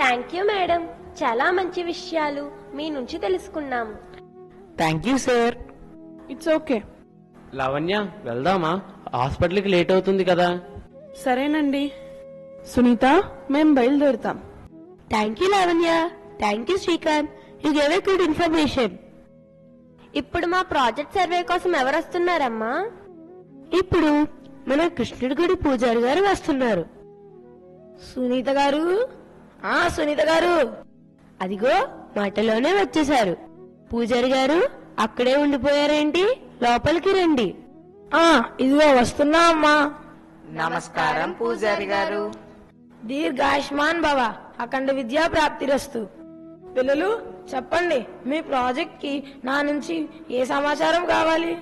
D: థ్యాంక్ యూ మేడం, చాలా మంచి విషయాలు మీ నుంచి తెలుసుకున్నాము.
G: Thank you sir.
H: It's okay.
R: Lavanya వెళ్దామా? హాస్పిటల్కి లేట్ అవుతుంది కదా.
H: సరేనండి సునీత, మేం బయలుదేరుతాం.
B: Thank you Lavanya. Thank you Srikanth. You gave a good information.
D: ఇప్పుడు మా ప్రాజెక్ట్ సర్వే కోసం ఎవరు వస్తున్నారమ్మా?
B: ఇప్పుడు మన కృష్ణుడి గుడి పూజారి గారు వస్తున్నారు.
F: సునీత గారు, సునీత గారు,
B: అదిగో మాటలోనే వచ్చేశారు. పూజారి గారు అక్కడే ఉండిపోయారేంటి? లోపలికి రండి.
F: ఇదిగో వస్తున్నా అమ్మా.
G: నమస్కారం పూజారి గారు.
F: దీర్ఘాయుష్మాన్ భవ, అఖండ విద్యా ప్రాప్తిరస్తు. పిల్లలు చెప్పండి, మీ ప్రాజెక్ట్ కి నా నుంచి ఏ సమాచారం కావాలి?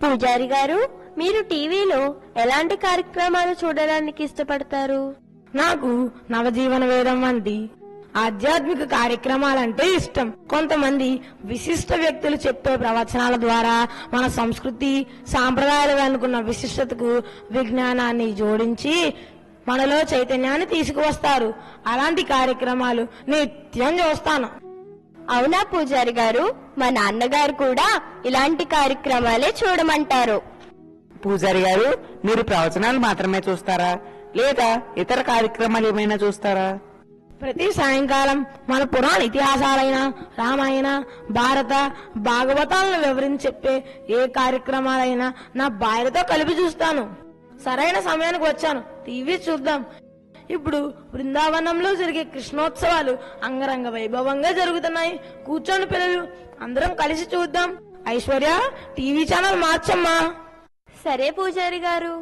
D: పూజారి గారు, మీరు టీవీలో ఎలాంటి కార్యక్రమాలు చూడడానికి ఇష్టపడతారు?
F: నాకు నవజీవన వేదం వంటి ఆధ్యాత్మిక కార్యక్రమాలంటే ఇష్టం. కొంతమంది విశిష్ట వ్యక్తులు చెప్పే ప్రవచనాల ద్వారా మన సంస్కృతి సాంప్రదాయాలు అనుకున్న విశిష్టతకు విజ్ఞానాన్ని జోడించి మనలో చైతన్యాన్ని తీసుకువస్తారు. అలాంటి కార్యక్రమాలు నిత్యం చూస్తాను.
O: అవునా పూజారి గారు? మా నాన్నగారు కూడా ఇలాంటి కార్యక్రమాలే చూడమంటారు.
G: పూజారి గారు, మీరు ప్రవచనాలు మాత్రమే చూస్తారా లేదా ఇతర కార్యక్రమాలు ఏమైనా చూస్తారా?
F: ప్రతి సాయంకాలం మన పురాణ ఇతిహాసాలైన రామాయణ, భారత, భాగవతాలను వివరించి చెప్పే ఏ కార్యక్రమాలైనా నా భార్యతో కలిపి చూస్తాను. సరైన సమయానికి వచ్చాను, టీవీ చూద్దాం. ఇప్పుడు బృందావనంలో జరిగే కృష్ణోత్సవాలు అంగరంగ వైభవంగా జరుగుతున్నాయి. కూర్చోండి పిల్లలు, అందరం కలిసి చూద్దాం. ఐశ్వర్య, టీవీ ఛానల్ మార్చమ్మా.
D: సరే పూజారి గారు.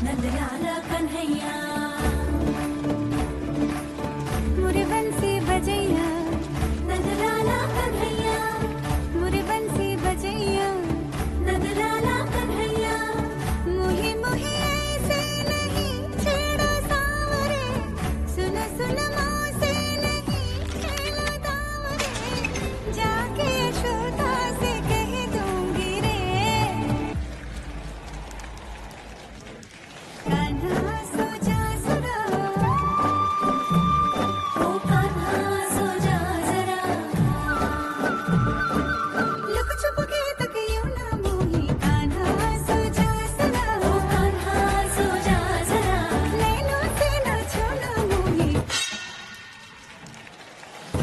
L: नंदलाला कन्हैया मुरे बंसी बजैया नंदलाला कन्हैया मुरे बंसी बजैया नंदलाला कन्हैया मुही मुही ऐसे नहीं छेड़ो सावरे सुन सुन मौसे नहीं छेड़ो दावरे जाके यशोदा से कह दूंगी रे कान्हा सो जा जरा ओ कान्हा सो जा जरा लुक छुप के तक यूं ना मोही कान्हा सो जा जरा ओ कान्हा सो जा जरा नैनों से ना छोड़ना मोही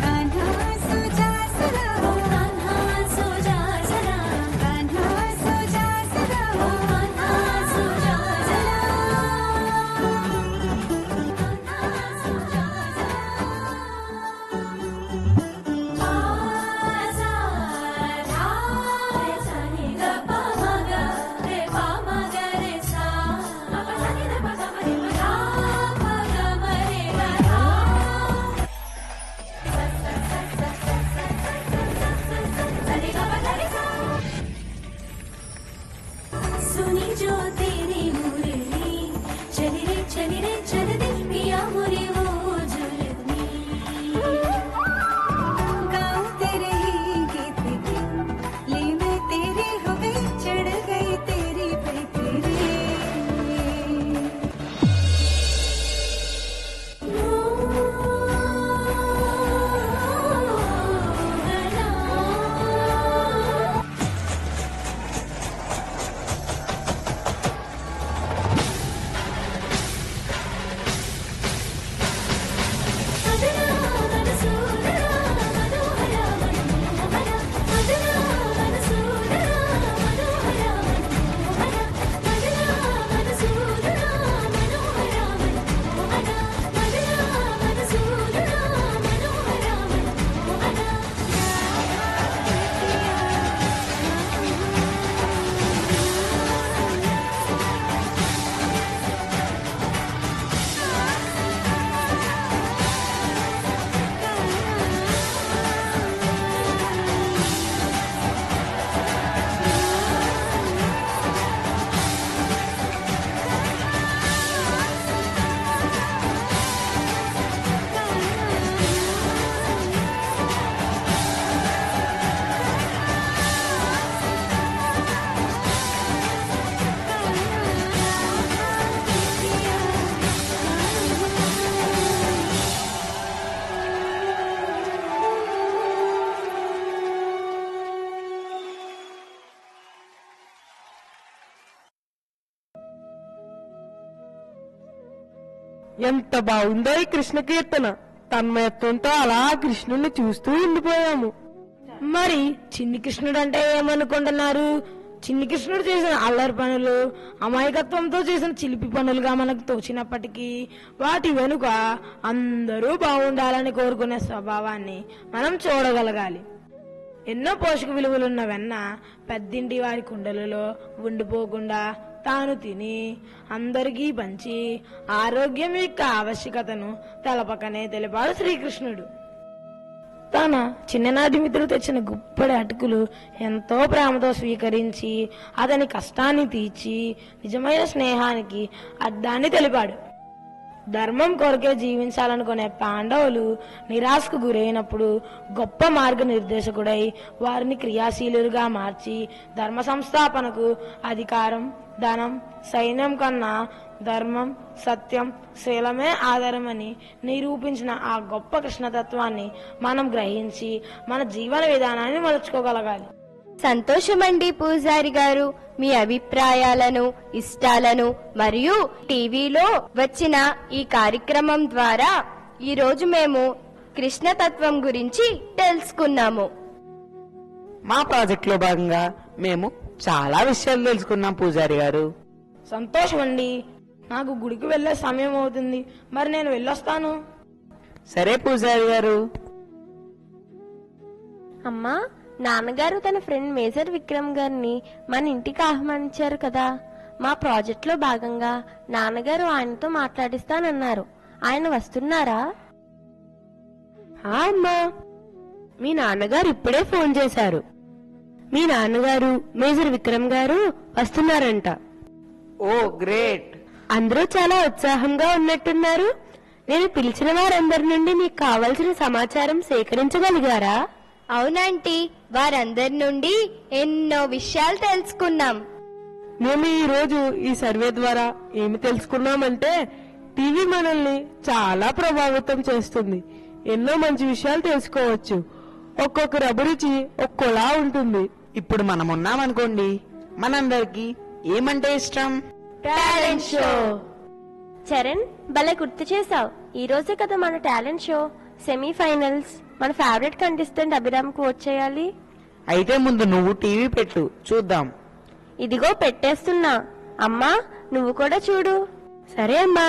L: कान्हा सो जा जरा ओ कान्हा सो जा जरा कान्हा सो जा जरा ओ कान्हा सो जा जरा सुनी जो तेरी मुरली चली रे चल दे पिया मुरी वो जुलमी गाऊं तेरे ही गीत के ले मैं तेरी हो गई चढ़ गई तेरी पे तेरे
P: ఎంత బాగుందో ఈ కృష్ణ కీర్తన. తన్మయత్వంతో అలా కృష్ణుణ్ణి చూస్తూ ఉండిపోయాము.
F: మరి చిన్ని కృష్ణుడు అంటే ఏమనుకుంటున్నారు? చిన్ని కృష్ణుడు చేసిన అల్లరి పనులు అమాయకత్వంతో చేసిన చిలిపి పనులుగా మనకు తోచినప్పటికీ వాటి వెనుక అందరూ బాగుండాలని కోరుకునే స్వభావాన్ని మనం చూడగలగాలి. ఎన్నో పోషక విలువలున్న వెన్న పెద్దింటి వారి కుండలలో ఉండిపోకుండా తాను తిని అందరికీ పంచి ఆరోగ్యం యొక్క ఆవశ్యకతను తెలపకనే తెలిపాడు శ్రీకృష్ణుడు. తన చిన్ననాటి మిత్రుడు తెచ్చిన గుప్పడి అటుకులు ఎంతో ప్రేమతో స్వీకరించి అతని కష్టాన్ని తీర్చి నిజమైన స్నేహానికి అర్థాన్ని తెలిపాడు. ధర్మం కొరకే జీవించాలనుకునే పాండవులు నిరాశకు గురైనప్పుడు గొప్ప మార్గనిర్దేశకుడై వారిని క్రియాశీలుగా మార్చి ధర్మ సంస్థాపనకు అధికారం, ధనం, సైన్యం కన్నా ధర్మం, సత్యం, శీలమే ఆధారమని నిరూపించిన ఆ గొప్ప కృష్ణతత్వాన్ని మనం గ్రహించి మన జీవన విధానాన్ని మలుచుకోగలగాలి.
O: సంతోషమండి పూజారి గారు, మీ అభిప్రాయాలను, ఇష్టాలను మరియు టీవీలో వచ్చిన ఈ కార్యక్రమం ద్వారా ఈరోజు మేము కృష్ణతత్వం గురించి తెలుసుకున్నాము.
G: మా ప్రాజెక్ట్ లో భాగంగా మేము చాలా విషయాలు తెలుసుకున్నాం పూజారి గారు.
F: సంతోషమండి. నాకు గుడికి వెళ్లే సమయం అవుతుంది. మరి నేను వెళ్ళొస్తాను.
G: సరే పూజారి గారు.
D: అమ్మా, నాన్నగారు తన ఫ్రెండ్ మేజర్ విక్రమ్ గారిని మన ఇంటికి ఆహ్వానించారు కదా, మా ప్రాజెక్ట్లో భాగంగా నాన్నగారు ఆయనతో మాట్లాడిస్తానన్నారు. ఆయన వస్తున్నారా?
B: అమ్మా, మీ నాన్నగారు ఇప్పుడే ఫోన్ చేశారు. మీ నాన్నగారు మేజర్ విక్రమ్ గారు వస్తున్నారంట.
G: ఓ గ్రేట్.
B: అందరూ చాలా ఉత్సాహంగా ఉన్నట్టున్నారు. నేను పిలిచిన వారందరి నుండి మీకు కావలసిన సమాచారం సేకరించగలిగారా?
O: అవునంటీ, వారందరి నుండి ఎన్నో విషయాలు తెలుసుకున్నాం.
H: మేము ఈ రోజు ఈ సర్వే ద్వారా ఏమి తెలుసుకున్నామంటే టీవీ మనల్ని చాలా ప్రభావితం చేస్తుంది. ఎన్నో మంచి విషయాలు తెలుసుకోవచ్చు. ఒక్కొక్కరి అభిరుచి ఒక్కోలా ఉంటుంది.
G: ఇప్పుడు మనం ఉన్నామనుకోండి, మనందరికి ఏమంటే ఇష్టం?
D: Talent show. చరణ్, భలే గుర్తు చేసావు. ఈ రోజే కదా మన టాలెంట్ షో సెమీఫైనల్స్. మన ఫేవరెట్ కంటెస్టెంట్ అభిరామ్ కు ఓట్ చేయాలి.
G: అయితే ముందు నువ్వు టీవీ పెట్టు, చూద్దాం.
D: ఇదిగో పెట్టేస్తున్నా. అమ్మా, నువ్వు కూడా చూడు.
B: సరే అమ్మా.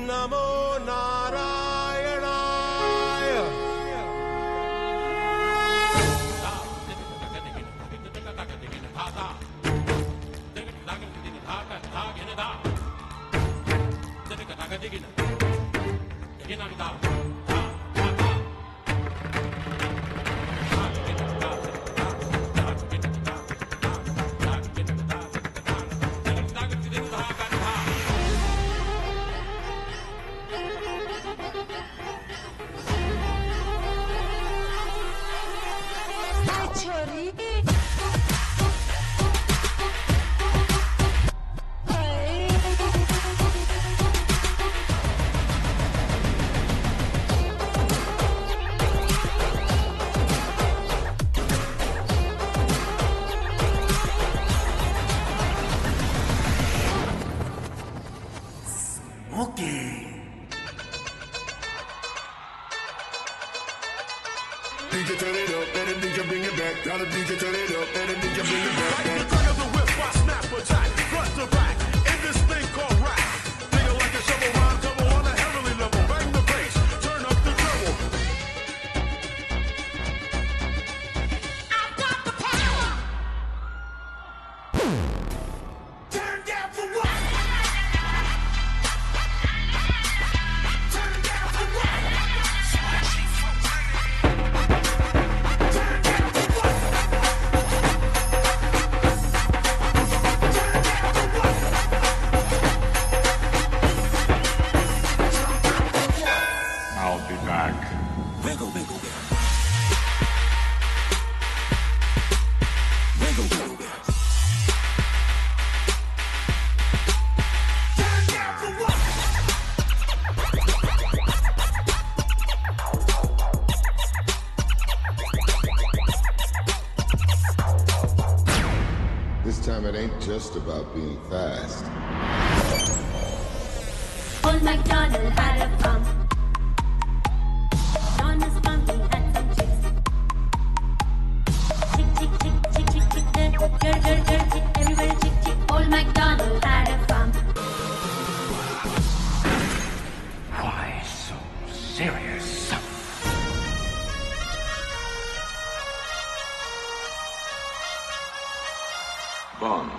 S: నమో నారాయణాయ. DJ turn it up, let the DJ bring it back. Now the DJ turn it up, let the DJ bring it back. Like the crack of the whip, I snap attack, front to back, in this thing called rap. Nigga like a shovel rhyme, double on a heavenly level. Bang the bass, turn up the treble. I've got the power. Turn down for what? Turn down for what?
T: I'll be back.
S: Wiggle, wiggle, wiggle. Wiggle, wiggle, wiggle. Turn down for what?
U: This time it ain't just about being fast.
M: Old MacDonald had a farm. On his farm he had some chicks. Chick, chick, chick, chick, chick, chick, girl, girl, girl, chick, everywhere chick, chick. Old MacDonald had a farm.
T: Why so serious?
U: Bond.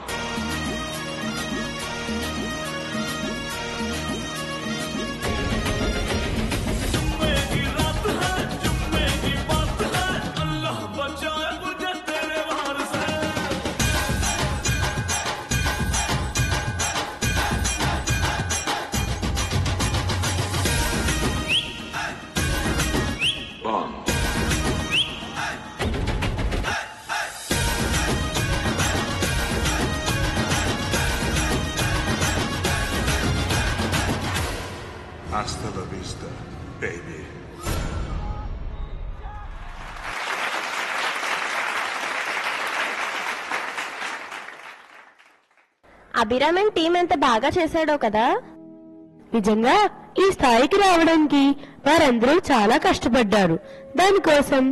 U: Bond.
T: Hasta la vista, baby.
D: Abhiraman team ఎంత బాగా చేశాడో కదా.
B: నిజంగా ఈ స్థాయికి రావడానికి వారందరూ చాలా కష్టపడ్డారు. దానికోసం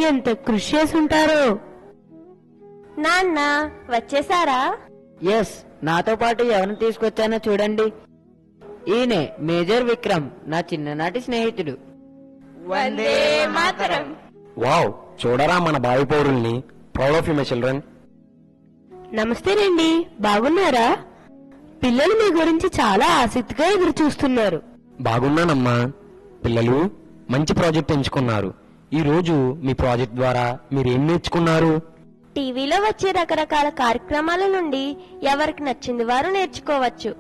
B: ఎంత కృషి చేసి ఉంటారో.
D: నాన్న వచ్చేసారా?
E: ఎస్, నాతో పాటు ఎవరిని తీసుకొచ్చానో చూడండి. ఈయనే మేజర్ విక్రమ్, నా చిన్ననాటి స్నేహితుడు.
D: వందే మాతరం.
J: వావ్, చూడరా మన భావి పౌరుల్ని. Proud of you my children.
B: నమస్తేనండి, బాగున్నారా? పిల్లలు మీ గురించి చాలా ఆసక్తిగా ఎదురు చూస్తున్నారు.
J: బాగున్నానమ్మా. పిల్లలు మంచి ప్రాజెక్ట్ ఎంచుకున్నారు. ఈ రోజు మీ ప్రాజెక్ట్ ద్వారా మీరేం నేర్చుకున్నారు?
D: టీవీలో వచ్చే రకరకాల కార్యక్రమాల నుండి ఎవరికి నచ్చింది వారు నేర్చుకోవచ్చు.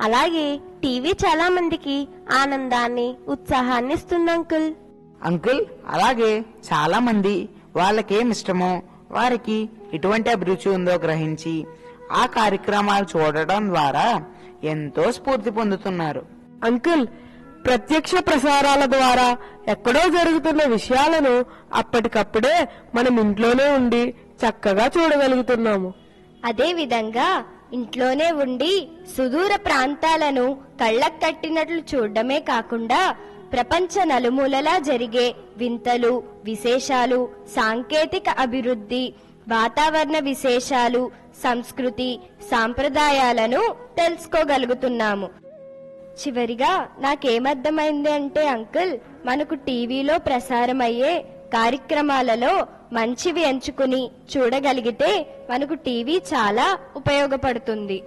D: అలాగే టీవీ చాలా మందికి ఆనందాన్ని, ఉత్సాహాన్ని ఇస్తుంది అంకుల్.
G: అంకుల్, అలాగే చాలా మంది వాళ్ళకేం ఇష్టమో, వారికి ఎటువంటి అభిరుచి ఉందో గ్రహించి ఆ కార్యక్రమాలు చూడటం ద్వారా ఎంతో స్ఫూర్తి పొందుతున్నారు.
H: అంకుల్, ప్రత్యక్ష ప్రసారాల ద్వారా ఎక్కడో జరుగుతున్న విషయాలను అప్పటికప్పుడే మనం ఇంట్లోనే ఉండి చక్కగా చూడగలుగుతున్నాము.
O: అదే విధంగా ఇంట్లోనే ఉండి సుదూర ప్రాంతాలను కళ్ళకు కట్టినట్లు చూడడమే కాకుండా ప్రపంచ నలుమూలలా జరిగే వింతలు, విశేషాలు, సాంకేతిక అభివృద్ధి, వాతావరణ విశేషాలు, సంస్కృతి, సాంప్రదాయాలను తెలుసుకోగలుగుతున్నాము. చివరిగా నాకేమర్థమైంది అంటే అంకుల్, మనకు టీవీలో ప్రసారమయ్యే కార్యక్రమాలలో మంచివి ఎంచుకుని చూడగలిగితే మనకు టీవీ చాలా ఉపయోగపడుతుంది.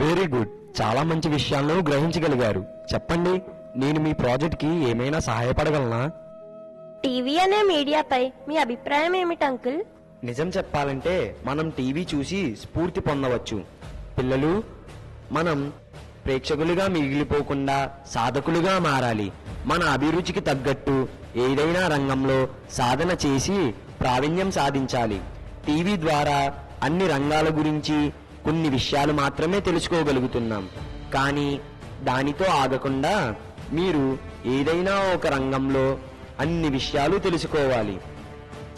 J: వెరీ గుడ్, చాలా మంచి విషయాలను గ్రహించగలిగారు. చెప్పండి, నేను మీ ప్రాజెక్ట్ కి ఏమైనా సహాయపడగలనా?
D: టీవీ అనే మీడియాపై మీ అభిప్రాయం ఏమిటి అంకుల్?
J: నిజం చెప్పాలంటే మనం టీవీ చూసి స్ఫూర్తి పొందవచ్చు. పిల్లలు, మనం ప్రేక్షకులుగా మిగిలిపోకుండా సాధకులుగా మారాలి. మన అభిరుచికి తగ్గట్టు ఏదైనా రంగంలో సాధన చేసి ప్రావీణ్యం సాధించాలి. టీవీ ద్వారా అన్ని రంగాల గురించి కొన్ని విషయాలు మాత్రమే తెలుసుకోగలుగుతున్నాం. కానీ దానితో ఆగకుండా మీరు ఏదైనా ఒక రంగంలో అన్ని విషయాలు తెలుసుకోవాలి.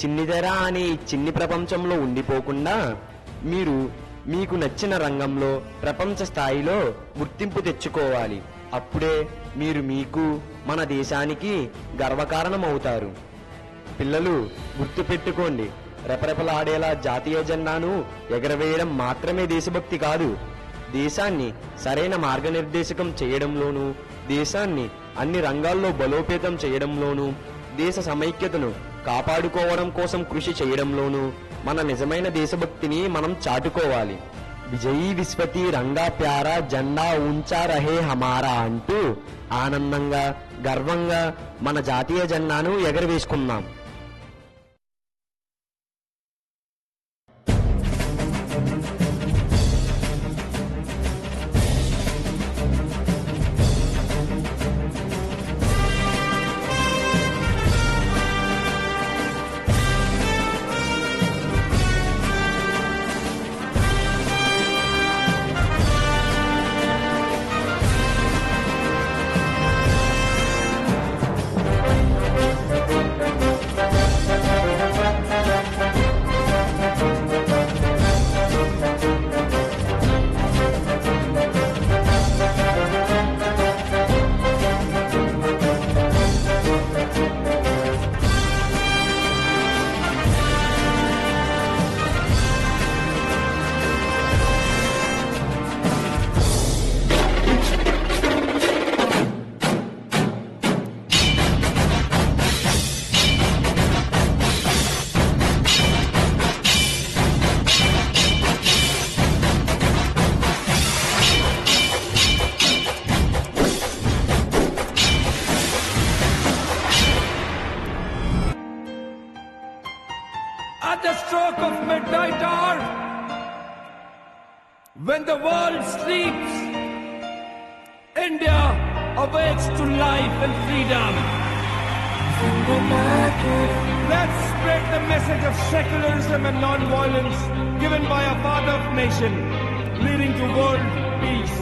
J: చిన్నిదెర అనే చిన్ని ప్రపంచంలో ఉండిపోకుండా మీరు మీకు నచ్చిన రంగంలో ప్రపంచ స్థాయిలో గుర్తింపు తెచ్చుకోవాలి. అప్పుడే మీరు మీకు, మన దేశానికి గర్వకారణం అవుతారు. పిల్లలు, గుర్తుపెట్టుకోండి, రెపరెపలాడేలా జాతీయ జెండాను ఎగరవేయడం మాత్రమే దేశభక్తి కాదు. దేశాన్ని సరైన మార్గనిర్దేశకం చేయడంలోనూ, దేశాన్ని అన్ని రంగాల్లో బలోపేతం చేయడంలోనూ, దేశ సమైక్యతను కాపాడుకోవడం కోసం కృషి చేయడంలోనూ మన నిజమైన దేశభక్తిని మనం చాటుకోవాలి. విజయీ విశ్వతి రంగా ప్యారా జెండా ఊంచా రహే హమారా అంటూ ఆనందంగా, గర్వంగా మన జాతీయ జెండాను ఎగరవేసుకుందాం.
K: At the stroke of midnight hour, when the world sleeps, India awakes to life and freedom. Let's spread the message of secularism and non-violence given by a father of nation, leading to world peace.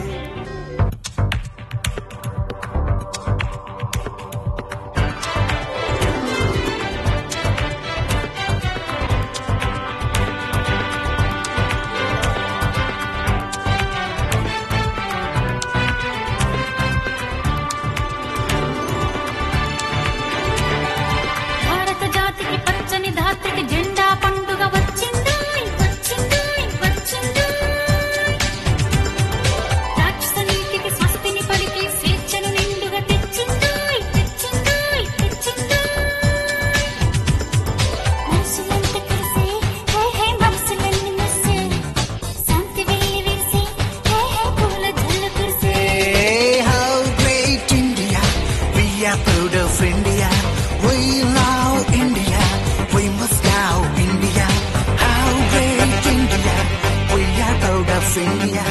I: India.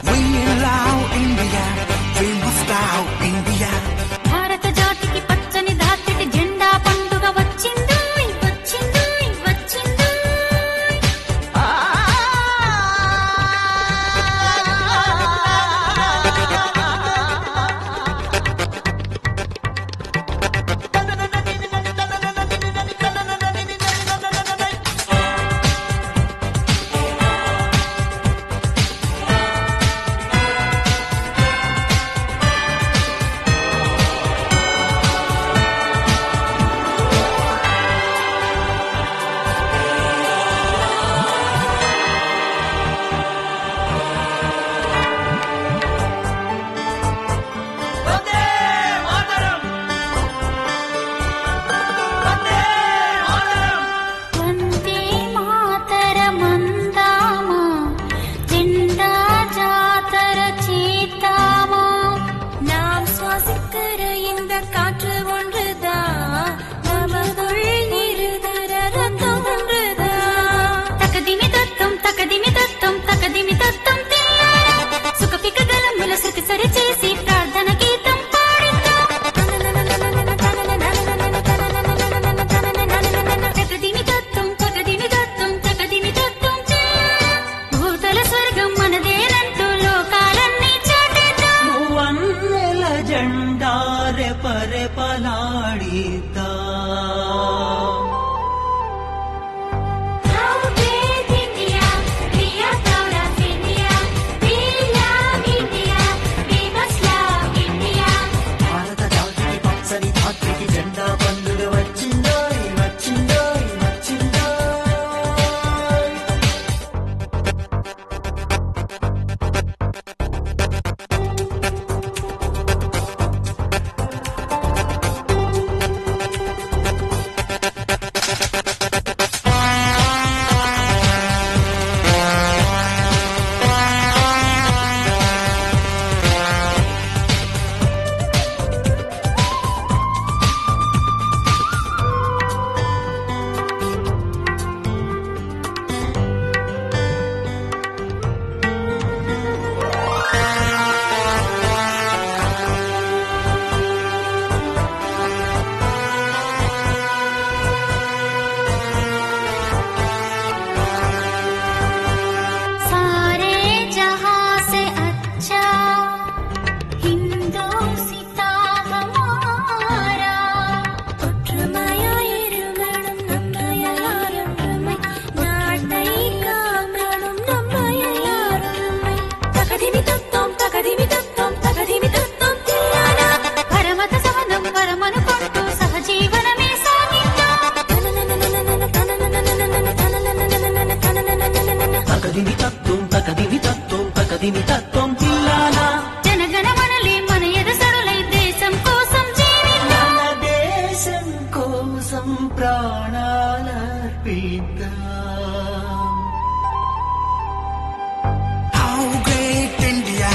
I: We love India. We must love India.
M: భారత జాతికి పచ్చని ధాత్రికి జెండా పండుగ వచ్చిందో వచ్చిందో వచ్చిందో. వందే మాతరమందామా జెండా జాతర చేద్దామా. நாம் சுவாசிக்கிற இந்த காற்று ஒன்றுதான், நமதுள் இருதர ரத்தம் ஒன்றுதான். தக்கதிமி தத்தம் தக்கதிமி தத்தம் తకదిమి తత్తం తీయాలి. సుఖపిక గలముల శృతి సరి చేసి ప్రార్థన గీతం పాడిద్దాం. తకదిమి తత్తం తకదిమి తత్తం తకదిమి తత్తం తీయాలి. భూతల స్వర్గం మనదేనంటూ లోకాలన్నీ చాటేద్దాం.
K: వన్నెల జెండా రెపరెపలాడిద్దాం.
M: How great India, we are proud of India. We love India, we must love India.
K: భారత జాతికి పచ్చని ధాత్రికి జెండా పండుగ వచ్చిందో వచ్చిందో వచ్చిందో.
M: सारे जहां से अच्छा हिंदोसिता हमारा. ஒற்றுமையாயிருங்களும் நம்ம எல்லாரும் உண்மை, நாட்டை காங்களும் நம்ம எல்லாரும் உண்மை. தகதிமி தத்தம் தகதிமி தத்தம் தகதிமி தத்தம் తీయాలా. పరమత సహనం పరమనుకుంటూ సహజీవనమే సాగిద్దాం.
K: తకదిమి తత్వం తకదిమి తత్వం తకదిమి తత్వం తీయాలా.
M: జనగణమనలే మన ఎదసరులై దేశం కోసం జీవిద్దాం.
K: మన దేశం కోసం ప్రాణాలర్పిద్దాం.
I: How great India.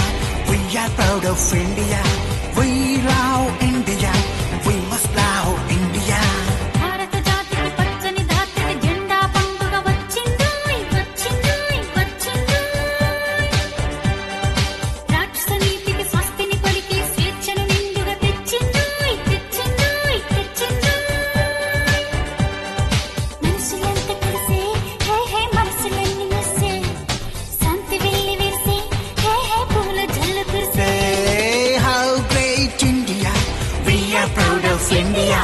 I: We are proud of India. We love India. We must love India.
M: భారత జాతికి పచ్చని ధాత్రికి జెండా పండుగ వచ్చిందో వచ్చిందో వచ్చిందో. రాక్షస నీతికి స్వస్తిని పలికి స్వేచ్ఛను నిండుగా తెచ్చిందో తెచ్చిందో తెచ్చిందో. మనుషులంతా కలిసి హే హే మనసులన్నీ మెరిసే, శాంతి వెల్లి విరిసే, హే హే పూల జల్లు కురిసే.
I: Say how great India. We are proud of India.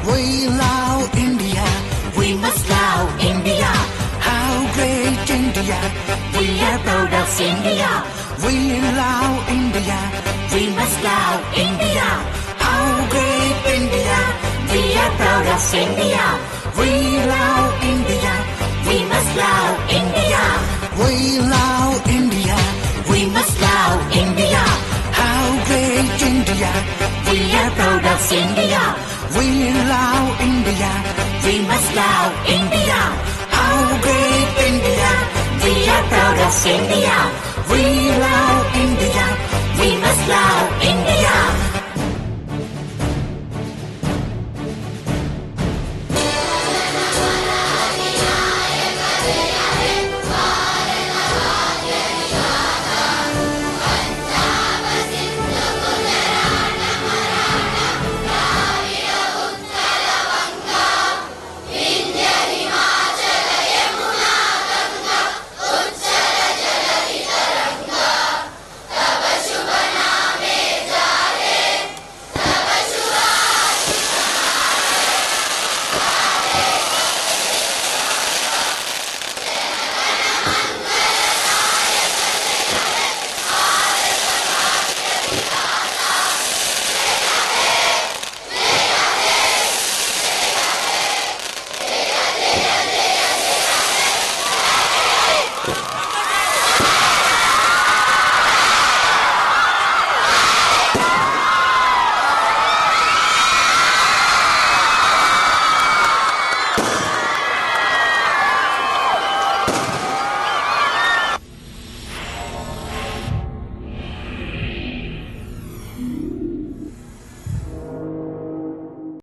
I: We love India. We must love India. How great India. We are proud of India. We love India. We must love India. How great India. We are proud of India. We love India. We must love India. We love India. We must love India. How great India. We are proud of India. We love India. We must love India. How great India. We are proud of India.